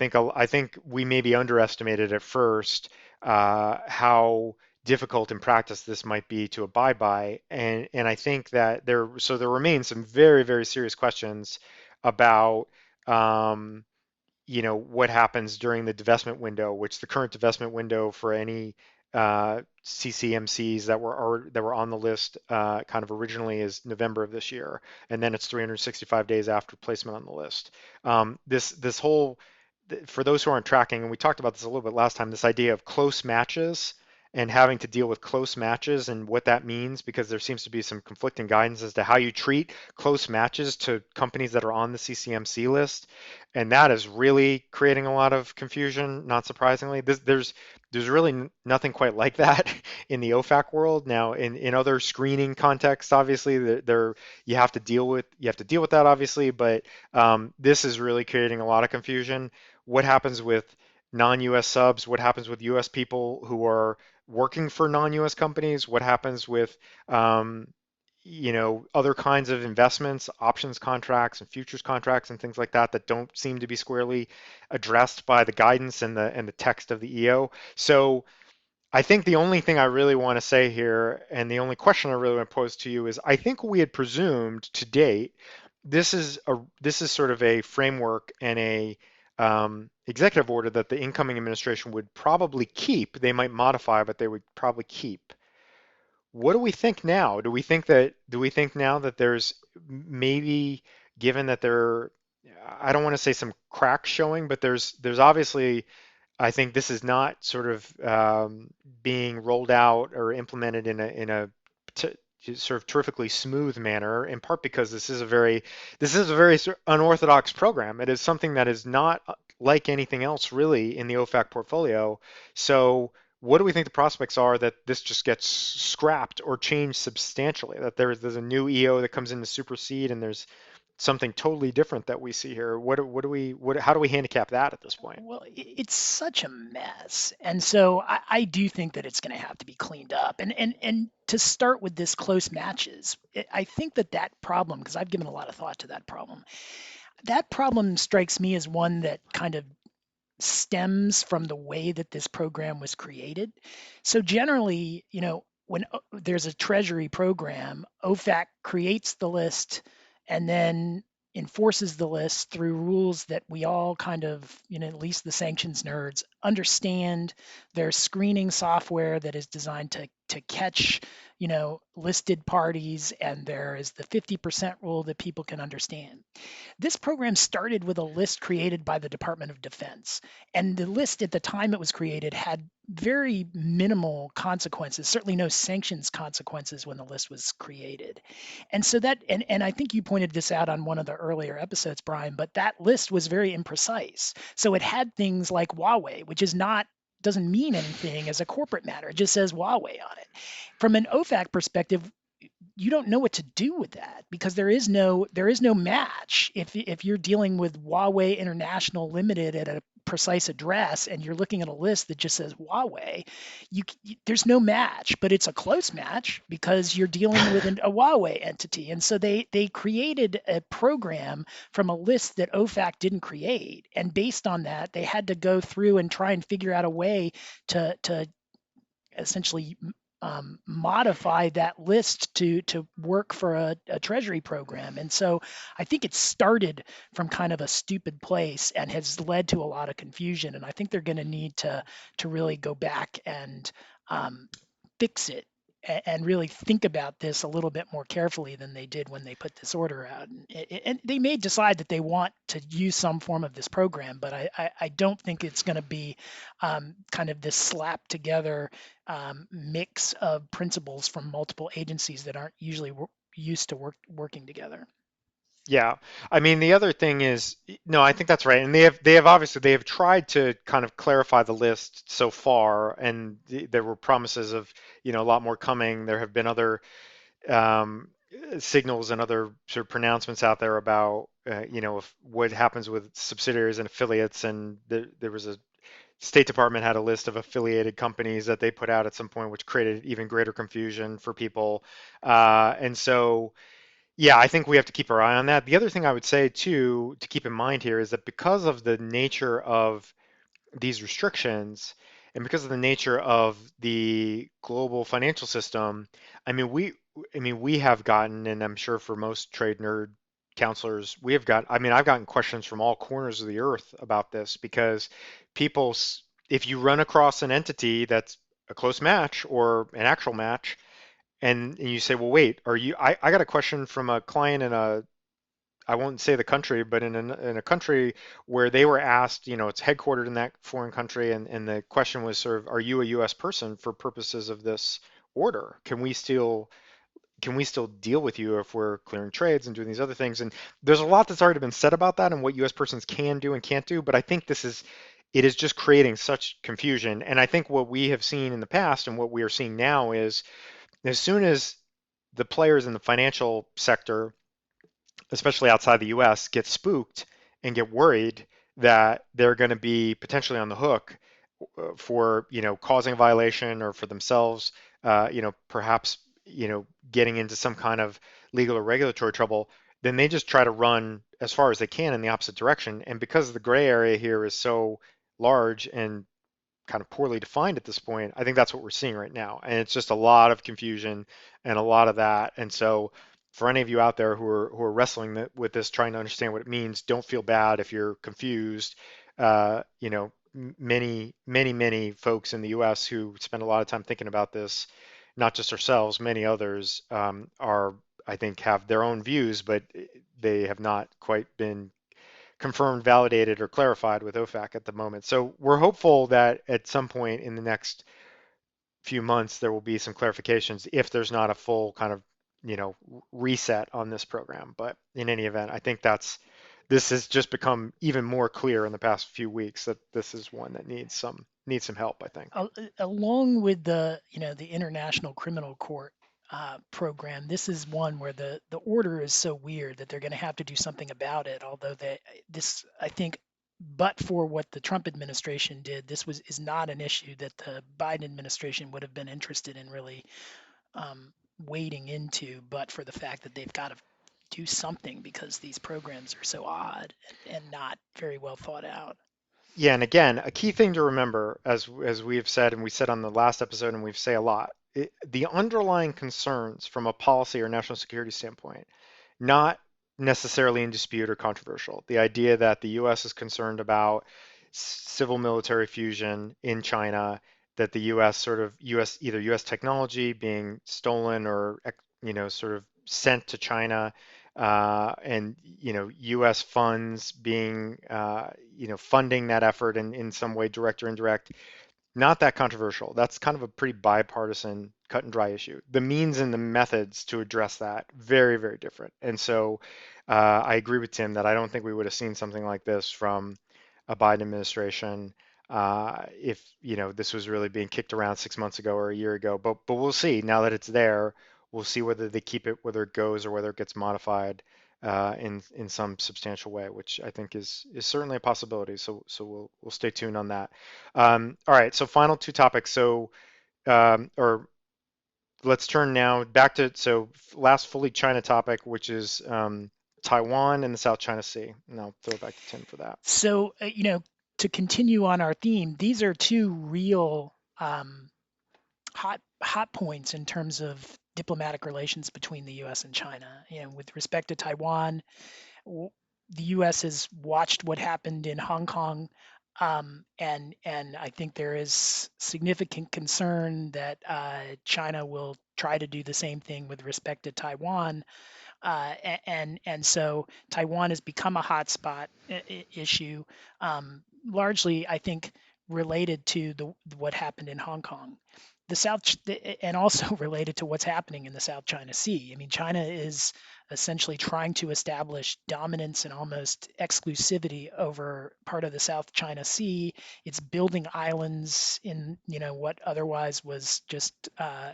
think we maybe underestimated at first how difficult in practice this might be to abide by, and I think that there remain some very, very serious questions about what happens during the divestment window, which the current divestment window for any CCMCs that were on the list kind of originally is November of this year, and then it's 365 days after placement on the list. This whole, for those who aren't tracking, and we talked about this a little bit last time, this idea of close matches and having to deal with close matches and what that means, because there seems to be some conflicting guidance as to how you treat close matches to companies that are on the CCMC list, and that is really creating a lot of confusion. Not surprisingly, there's really nothing quite like that in the OFAC world. Now, in other screening contexts, obviously, you have to deal with that, obviously, but this is really creating a lot of confusion. What happens with non-US subs? What happens with US people who are working for non-US companies? What happens with other kinds of investments, options contracts and futures contracts and things like that that don't seem to be squarely addressed by the guidance and the text of the EO. So I think the only thing I really want to say here, and the only question I really want to pose to you is, I think we had presumed to date this is sort of a framework and a executive order that the incoming administration would probably keep. They might modify, but they would probably keep. What do we think now? Do we think now that there's maybe, given that there, I don't want to say some cracks showing, but there's obviously, I think this is not sort of being rolled out or implemented t- sort of terrifically smooth manner, in part because this is a very unorthodox program. It is something that is not like anything else really in the OFAC portfolio. So what do we think the prospects are that this just gets scrapped or changed substantially? That there's a new EO that comes in to supersede, and there's something totally different that we see here. How do we handicap that at this point? Well, it's such a mess, and so I do think that it's going to have to be cleaned up. And to start with this close matches, I think that problem, because I've given a lot of thought to that problem strikes me as one that kind of stems from the way that this program was created. So generally, when there's a treasury program, OFAC creates the list and then enforces the list through rules that we all kind of, at least the sanctions nerds, understand. There's screening software that is designed to catch, listed parties, and there is the 50% rule that people can understand. This program started with a list created by the Department of Defense. And the list at the time it was created had very minimal consequences, certainly no sanctions consequences when the list was created. And so and I think you pointed this out on one of the earlier episodes, Brian, but that list was very imprecise. So it had things like Huawei, which doesn't mean anything as a corporate matter. It just says Huawei on it. From an OFAC perspective, you don't know what to do with that because there is no match if you're dealing with Huawei International Limited at a precise address and you're looking at a list that just says Huawei. There's no match, but it's a close match because you're dealing with a Huawei entity. And so they created a program from a list that OFAC didn't create, and based on that they had to go through and try and figure out a way to essentially modify that list to work for a treasury program. And so I think it started from kind of a stupid place and has led to a lot of confusion. And I think they're going to need to really go back and fix it and really think about this a little bit more carefully than they did when they put this order out. And they may decide that they want to use some form of this program, but I don't think it's going to be kind of this slapped together mix of principles from multiple agencies that aren't usually used to working together. Yeah, I mean the other thing is, no, I think that's right, and they have tried to kind of clarify the list so far, and there were promises of a lot more coming. There have been other um, signals and other sort of pronouncements out there about if what happens with subsidiaries and affiliates, and there was a State Department had a list of affiliated companies that they put out at some point, which created even greater confusion for people, and so. Yeah, I think we have to keep our eye on that. The other thing I would say too, to keep in mind here, is that because of the nature of these restrictions and because of the nature of the global financial system, I mean we have gotten, and I'm sure for most trade nerd counselors, I mean I've gotten questions from all corners of the earth about this because people, if you run across an entity that's a close match or an actual match, and you say, well, wait, I got a question from a client I won't say the country, but in a country where they were asked, it's headquartered in that foreign country, and the question was sort of, are you a U.S. person for purposes of this order? Can we still deal with you if we're clearing trades and doing these other things? And there's a lot that's already been said about that and what U.S. persons can do and can't do, but I think it is just creating such confusion. And I think what we have seen in the past and what we are seeing now is as soon as the players in the financial sector, especially outside the US, get spooked and get worried that they're going to be potentially on the hook for causing a violation or for themselves perhaps getting into some kind of legal or regulatory trouble, then they just try to run as far as they can in the opposite direction. And because the gray area here is so large and kind of poorly defined at this point, I think that's what we're seeing right now. And it's just a lot of confusion and a lot of that. And so for any of you out there who are wrestling with this, trying to understand what it means, don't feel bad if you're confused. Many folks in the U.S. who spend a lot of time thinking about this, not just ourselves, many others are, I think, have their own views, but they have not quite been confirmed, validated, or clarified with OFAC at the moment. So we're hopeful that at some point in the next few months there will be some clarifications if there's not a full kind of reset on this program. But in any event, I think this has just become even more clear in the past few weeks that this is one that needs some help, I think. Along with the International Criminal Court program, this is one where the order is so weird that they're going to have to do something about it. Although this, I think, but for what the Trump administration did, this is not an issue that the Biden administration would have been interested in really wading into, but for the fact that they've got to do something because these programs are so odd and not very well thought out. Yeah, and again, a key thing to remember, as we have said, and we said on the last episode, and we say a lot, the underlying concerns from a policy or national security standpoint, not necessarily in dispute or controversial. The idea that the U.S. is concerned about civil military fusion in China, that the U.S. either U.S. technology being stolen or sort of sent to China, and U.S. funds being funding that effort in some way, direct or indirect, not that controversial. That's kind of a pretty bipartisan, cut and dry issue. The means and the methods to address that, very, very different. And so I agree with Tim that I don't think we would have seen something like this from a Biden administration if this was really being kicked around 6 months ago or a year ago. But we'll see. Now that it's there, we'll see whether they keep it, whether it goes, or whether it gets modified in some substantial way, which I think is certainly a possibility. So we'll stay tuned on that. All right, so final two topics. Or let's turn now back to last fully China topic, which is Taiwan and the South China Sea. And I'll throw it back to Tim for that. So, to continue on our theme, these are two real hot points in terms of diplomatic relations between the U.S. and China. With respect to Taiwan, the U.S. has watched what happened in Hong Kong, and I think there is significant concern that China will try to do the same thing with respect to Taiwan. And so Taiwan has become a hotspot issue, largely, I think, related to what happened in Hong Kong. The South, and also related to what's happening in the South China Sea. I mean, China is essentially trying to establish dominance and almost exclusivity over part of the South China Sea. It's building islands in what otherwise was just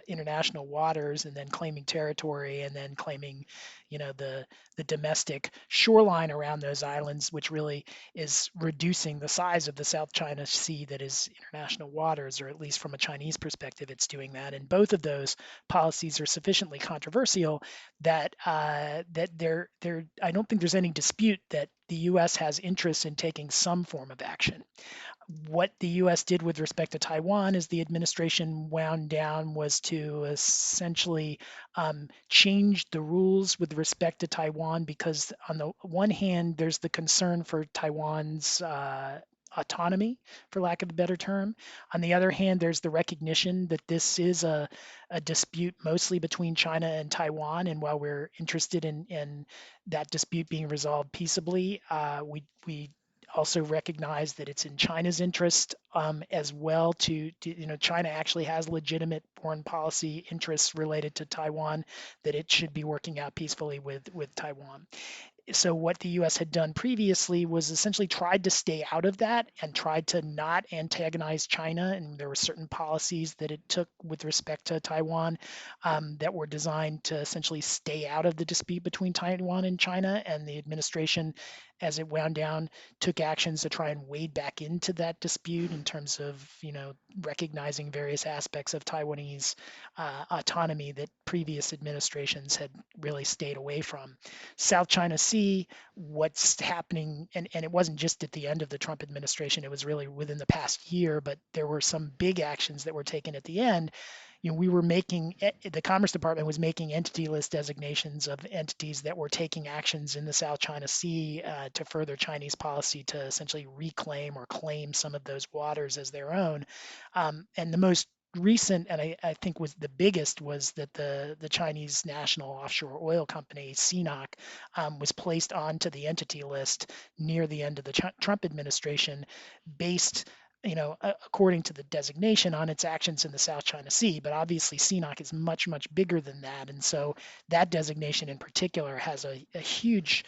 international waters, and then claiming territory, and then claiming the domestic shoreline around those islands, which really is reducing the size of the South China Sea that is international waters, or at least from a Chinese perspective, it's doing that. And both of those policies are sufficiently controversial that I don't think there's any dispute that the U.S. has interest in taking some form of action. What the U.S. did with respect to Taiwan as the administration wound down was to essentially change the rules with respect to Taiwan, because on the one hand, there's the concern for Taiwan's autonomy, for lack of a better term. On the other hand, there's the recognition that this is a dispute mostly between China and Taiwan. And while we're interested in that dispute being resolved peaceably, we also recognize that it's in China's interest as well China actually has legitimate foreign policy interests related to Taiwan, that it should be working out peacefully with Taiwan. So what the U.S. had done previously was essentially tried to stay out of that and tried to not antagonize China. And there were certain policies that it took with respect to Taiwan that were designed to essentially stay out of the dispute between Taiwan and China. And the administration, as it wound down, took actions to try and wade back into that dispute in terms of, recognizing various aspects of Taiwanese autonomy that previous administrations had really stayed away from. South China Sea, what's happening, and it wasn't just at the end of the Trump administration, it was really within the past year, but there were some big actions that were taken at the end. We were making the Commerce Department was making entity list designations of entities that were taking actions in the South China Sea to further Chinese policy to essentially reclaim or claim some of those waters as their own. And the most recent, and I think was the biggest, was that the Chinese national offshore oil company CNOOC was placed onto the entity list near the end of the Trump administration, based according to the designation on its actions in the South China Sea. But obviously, CNOOC is much, much bigger than that. And so that designation in particular has a huge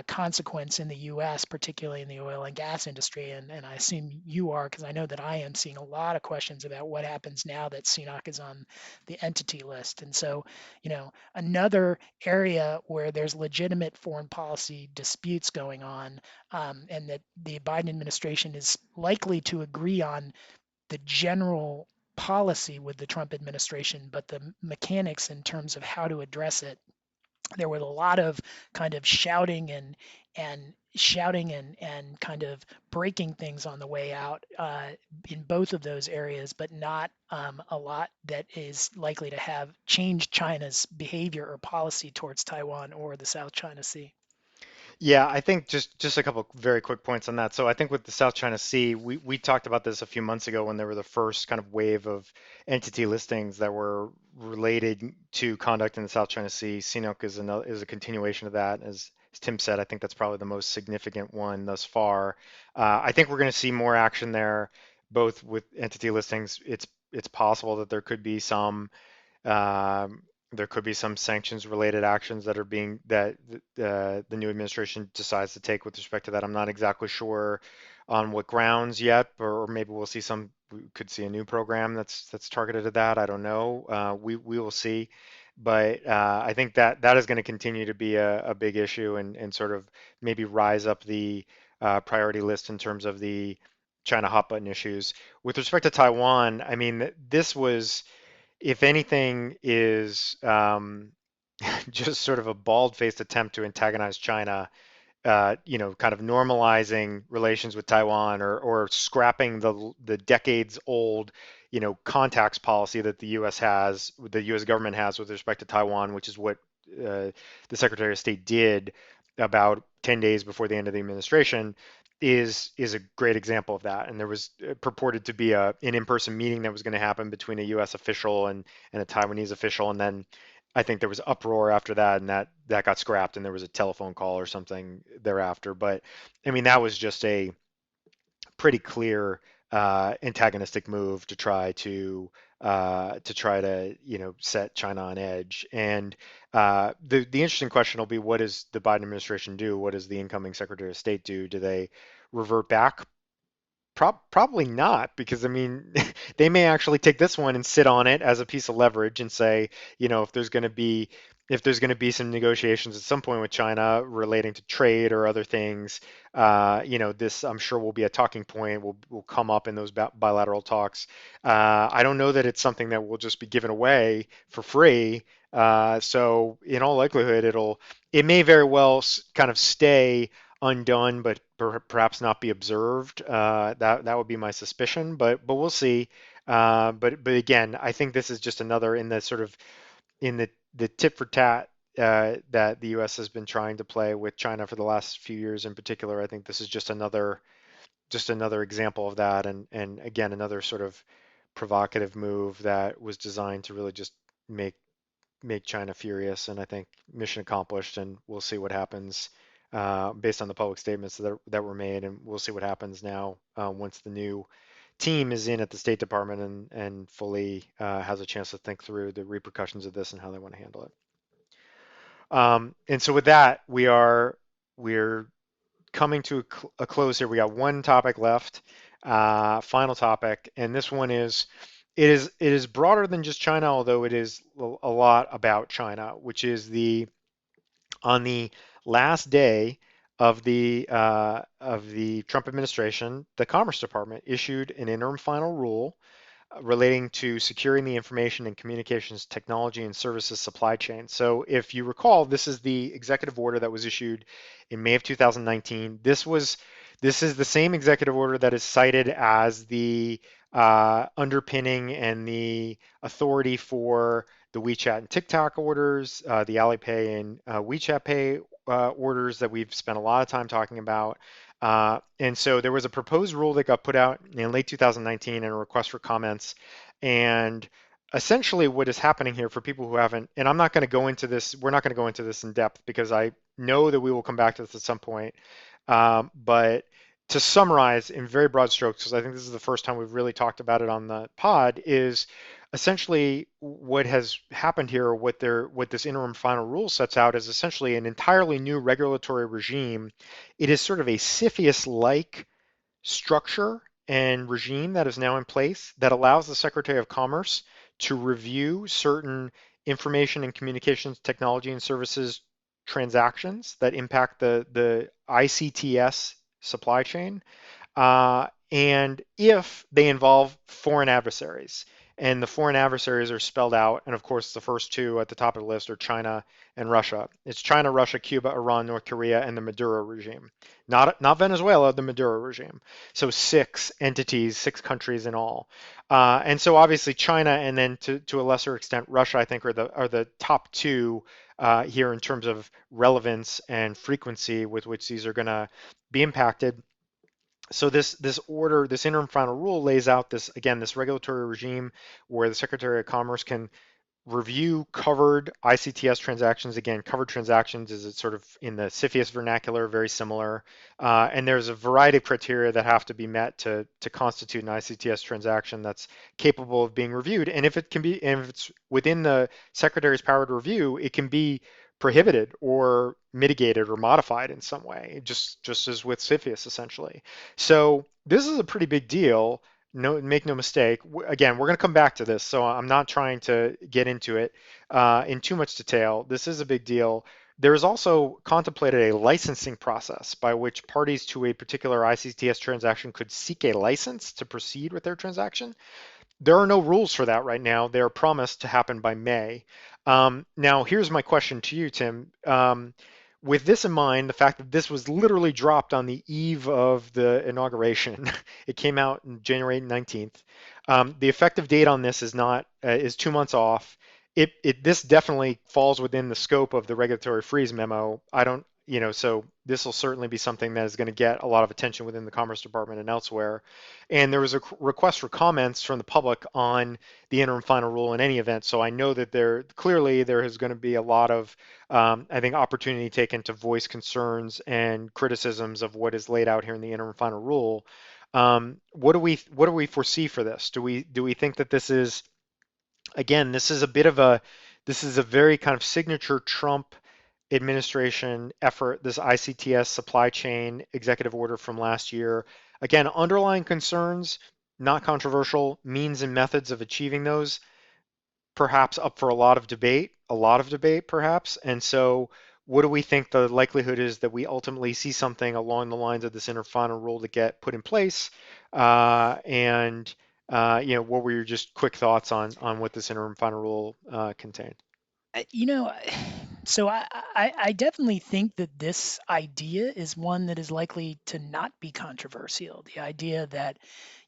consequence in the US, particularly in the oil and gas industry. And I assume you are, because I know that I am seeing a lot of questions about what happens now that CNOOC is on the entity list. And so, another area where there's legitimate foreign policy disputes going on, and that the Biden administration is likely to agree on the general policy with the Trump administration, but the mechanics in terms of how to address it, there was a lot of kind of shouting and kind of breaking things on the way out in both of those areas, but not a lot that is likely to have changed China's behavior or policy towards Taiwan or the South China Sea. Yeah, I think just a couple very quick points on that. So I think with the South China Sea, we talked about this a few months ago when there were the first kind of wave of entity listings that were related to conduct in the South China Sea. CNOOC is a continuation of that. As Tim said, I think that's probably the most significant one thus far. I think we're going to see more action there, both with entity listings. It's possible that um, there could be some sanctions related actions that are being that the new administration decides to take with respect to that. I'm not exactly sure on what grounds yet, or maybe we could see a new program that's targeted at that. I don't know. We will see. But I think that is going to continue to be a big issue and sort of maybe rise up the priority list in terms of the China hot button issues. With respect to Taiwan, I mean, this was, if anything, is just sort of a bald-faced attempt to antagonize China, kind of normalizing relations with Taiwan or scrapping the decades-old, contacts policy that the U.S. government has with respect to Taiwan, which is what the Secretary of State did about 10 days before the end of the administration, is a great example of that. And there was purported to be an in-person meeting that was going to happen between a U.S. official and a Taiwanese official, and then I think there was uproar after that, and that got scrapped, and there was a telephone call or something thereafter. But I mean, that was just a pretty clear antagonistic move to try to set China on edge. And the interesting question will be, what does the Biden administration do? What does the incoming Secretary of State do? Do they revert back? Probably not, because I mean, they may actually take this one and sit on it as a piece of leverage and say, if there's going to be some negotiations at some point with China relating to trade or other things, this I'm sure will be a talking point. Will come up in those bilateral talks. I don't know that it's something that will just be given away for free. So in all likelihood, it may very well kind of stay undone, but perhaps not be observed. That would be my suspicion, but we'll see. But again, I think this is just another in the sort of in the tit for tat that the U.S. has been trying to play with China for the last few years in particular. I think this is just another example of that, and again another sort of provocative move that was designed to really just make make China furious. And I think mission accomplished, and we'll see what happens based on the public statements that were made, and we'll see what happens now once the new team is in at the State Department and fully has a chance to think through the repercussions of this and how they want to handle it. And so with that, we're coming to a close here. We got one topic left, final topic, and this one it is broader than just China, although it is a lot about China, which is on the last day of the Trump administration, the Commerce Department issued an interim final rule relating to securing the information and communications technology and services supply chain. So if you recall, this is the executive order that was issued in May of 2019. This is the same executive order that is cited as the underpinning and the authority for the WeChat and TikTok orders, the Alipay and WeChat Pay orders that we've spent a lot of time talking about. And so there was a proposed rule that got put out in late 2019 and a request for comments. And essentially, what is happening here for people who haven't, and I'm not going to go into this, we're not going to go into this in depth because I know that we will come back to this at some point. But to summarize in very broad strokes, because I think this is the first time we've really talked about it on the pod, is essentially what has happened here, what this interim final rule sets out is essentially an entirely new regulatory regime. It is sort of a CFIUS-like structure and regime that is now in place that allows the Secretary of Commerce to review certain information and communications technology and services transactions that impact the ICTS supply chain, and if they involve foreign adversaries. And the foreign adversaries are spelled out, and of course, the first two at the top of the list are China and Russia. It's China, Russia, Cuba, Iran, North Korea, and the Maduro regime. Not Venezuela, the Maduro regime. So six entities, six countries in all. And so obviously China, and then to a lesser extent Russia, I think are the top two here in terms of relevance and frequency with which these are going to be impacted. So this order, this interim final rule lays out this again this regulatory regime where the Secretary of Commerce can review covered ICTS transactions. Again, covered transactions is it sort of in the CFIUS vernacular, very similar. And there's a variety of criteria that have to be met to constitute an ICTS transaction that's capable of being reviewed. And if it can be, and if it's within the Secretary's power to review, it can be prohibited or mitigated or modified in some way, just as with CFIUS essentially. So this is a pretty big deal. No, make no mistake. Again, we're going to come back to this, so I'm not trying to get into it in too much detail. This is a big deal. There is also contemplated a licensing process by which parties to a particular ICTS transaction could seek a license to proceed with their transaction. There are no rules for that right now. They are promised to happen by May. Now, here's my question to you, Tim. With this in mind, the fact that this was literally dropped on the eve of the inauguration, it came out on January 19th. The effective date on this is 2 months off. This definitely falls within the scope of the regulatory freeze memo. I don't, so this will certainly be something that is going to get a lot of attention within the Commerce Department and elsewhere. And there was a request for comments from the public on the interim final rule in any event. So I know that there is going to be a lot of, I think, opportunity taken to voice concerns and criticisms of what is laid out here in the interim final rule. What do we foresee for this? Do we think that this is, again, this is a very kind of signature Trump administration effort, this ICTS supply chain executive order from last year. Again, underlying concerns, not controversial, means and methods of achieving those, perhaps up for a lot of debate perhaps. And so what do we think the likelihood is that we ultimately see something along the lines of this interim final rule to get put in place? And what were your just quick thoughts on what this interim final rule contained? I- You know, so I definitely think that this idea is one that is likely to not be controversial. The idea that,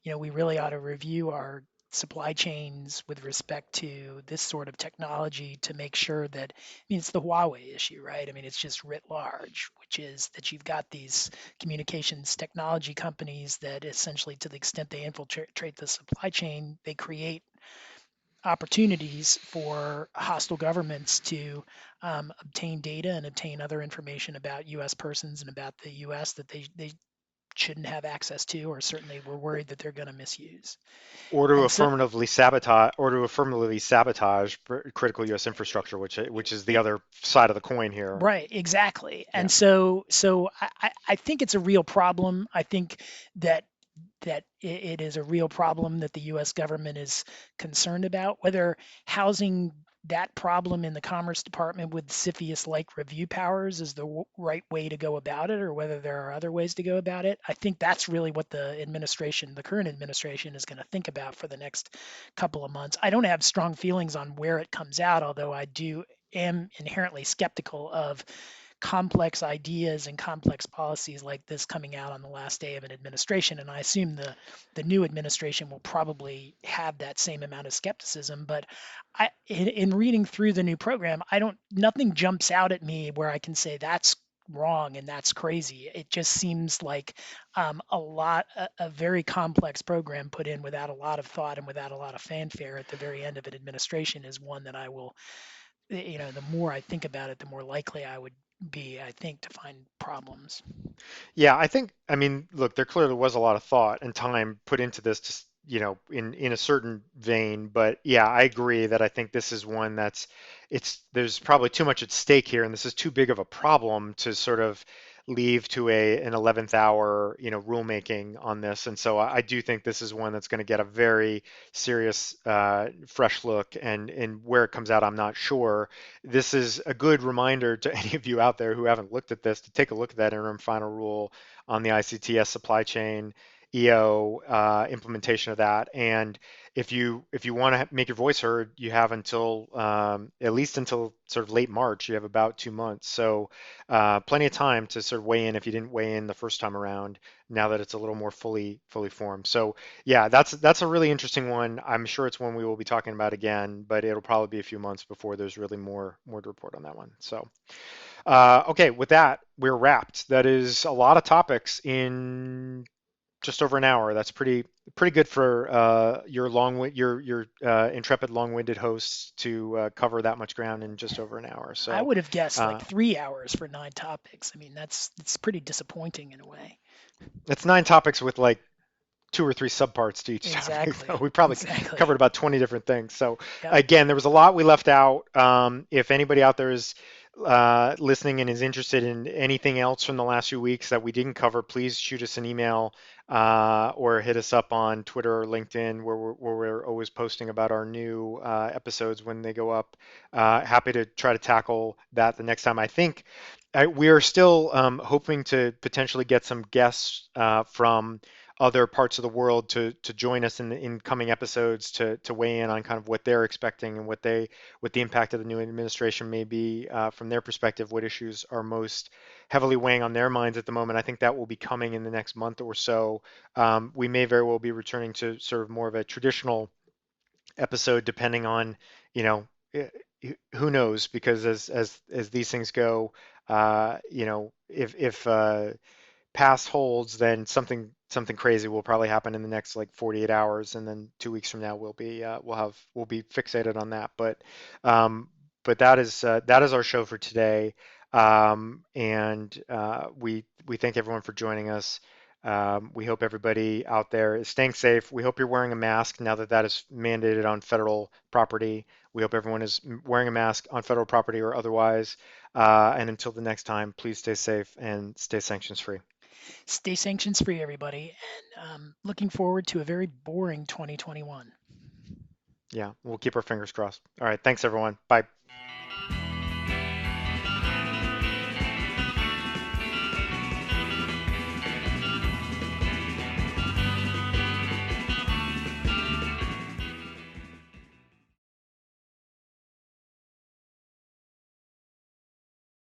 we really ought to review our supply chains with respect to this sort of technology to make sure that, it's the Huawei issue, right? I mean, it's just writ large, which is that you've got these communications technology companies that essentially, to the extent they infiltrate the supply chain, they create opportunities for hostile governments to obtain data and obtain other information about U.S. persons and about the U.S. that they shouldn't have access to, or certainly we're worried that they're going to misuse. And so, Or to affirmatively sabotage critical U.S. infrastructure, which is the other side of the coin here. right, exactly. Yeah. And so I think it's a real problem. I think that it is a real problem that the U.S. government is concerned about. Whether housing that problem in the Commerce Department with CFIUS-like review powers is the right way to go about it, or whether there are other ways to go about it. I think that's really what the current administration, is going to think about for the next couple of months. I don't have strong feelings on where it comes out, although I do am inherently skeptical of complex ideas and complex policies like this coming out on the last day of an administration. And I assume the new administration will probably have that same amount of skepticism. But in reading through the new program, nothing jumps out at me where I can say that's wrong and that's crazy. It just seems like a very complex program put in without a lot of thought and without a lot of fanfare at the very end of an administration is one that I will, the more I think about it, the more likely I would be, I think, to find problems. Yeah, I think, I mean, look, there clearly was a lot of thought and time put into this, in a certain vein. But yeah, I agree that I think this is one there's probably too much at stake here, and this is too big of a problem to sort of leave to an 11th hour, rulemaking on this. And so I do think this is one that's going to get a very serious, fresh look, and where it comes out, I'm not sure. This is a good reminder to any of you out there who haven't looked at this to take a look at that interim final rule on the ICTS supply chain EO, implementation of that. And if you want to make your voice heard, you have until, at least until sort of late March. You have about 2 months, so plenty of time to sort of weigh in if you didn't weigh in the first time around. Now that it's a little more fully formed, so yeah, that's a really interesting one. I'm sure it's one we will be talking about again, but it'll probably be a few months before there's really more to report on that one. So okay, with that, we're wrapped. That is a lot of topics in just over an hour. That's pretty good for your intrepid long-winded hosts to cover that much ground in just over an hour. I So would have guessed like uh, 3 hours for 9 topics. I mean, that's pretty disappointing in a way. it's 9 topics with like two or three subparts to each topic. So Exactly. we probably Exactly. covered about 20 different things. So Yep. again, there was a lot we left out. If anybody out there is listening and is interested in anything else from the last few weeks that we didn't cover, please shoot us an email, or hit us up on Twitter or LinkedIn, where we're always posting about our new episodes when they go up. Happy to try to tackle that the next time. I think we are still hoping to potentially get some guests from other parts of the world to join us in coming episodes to weigh in on kind of what they're expecting and what the impact of the new administration may be, from their perspective, what issues are most heavily weighing on their minds at the moment. I think that will be coming in the next month or so. We may very well be returning to sort of more of a traditional episode, depending on, you know, eh, who knows, because as these things go, if past holds, then something crazy will probably happen in the next like 48 hours, and then 2 weeks from now we'll be fixated on that. But that is our show for today, and we thank everyone for joining us. We hope everybody out there is staying safe. We hope you're wearing a mask now that that is mandated on federal property. We hope everyone is wearing a mask on federal property or otherwise. And until the next time, please stay safe and stay sanctions free. Stay sanctions free, everybody, and looking forward to a very boring 2021. Yeah, we'll keep our fingers crossed. All right, thanks everyone. Bye.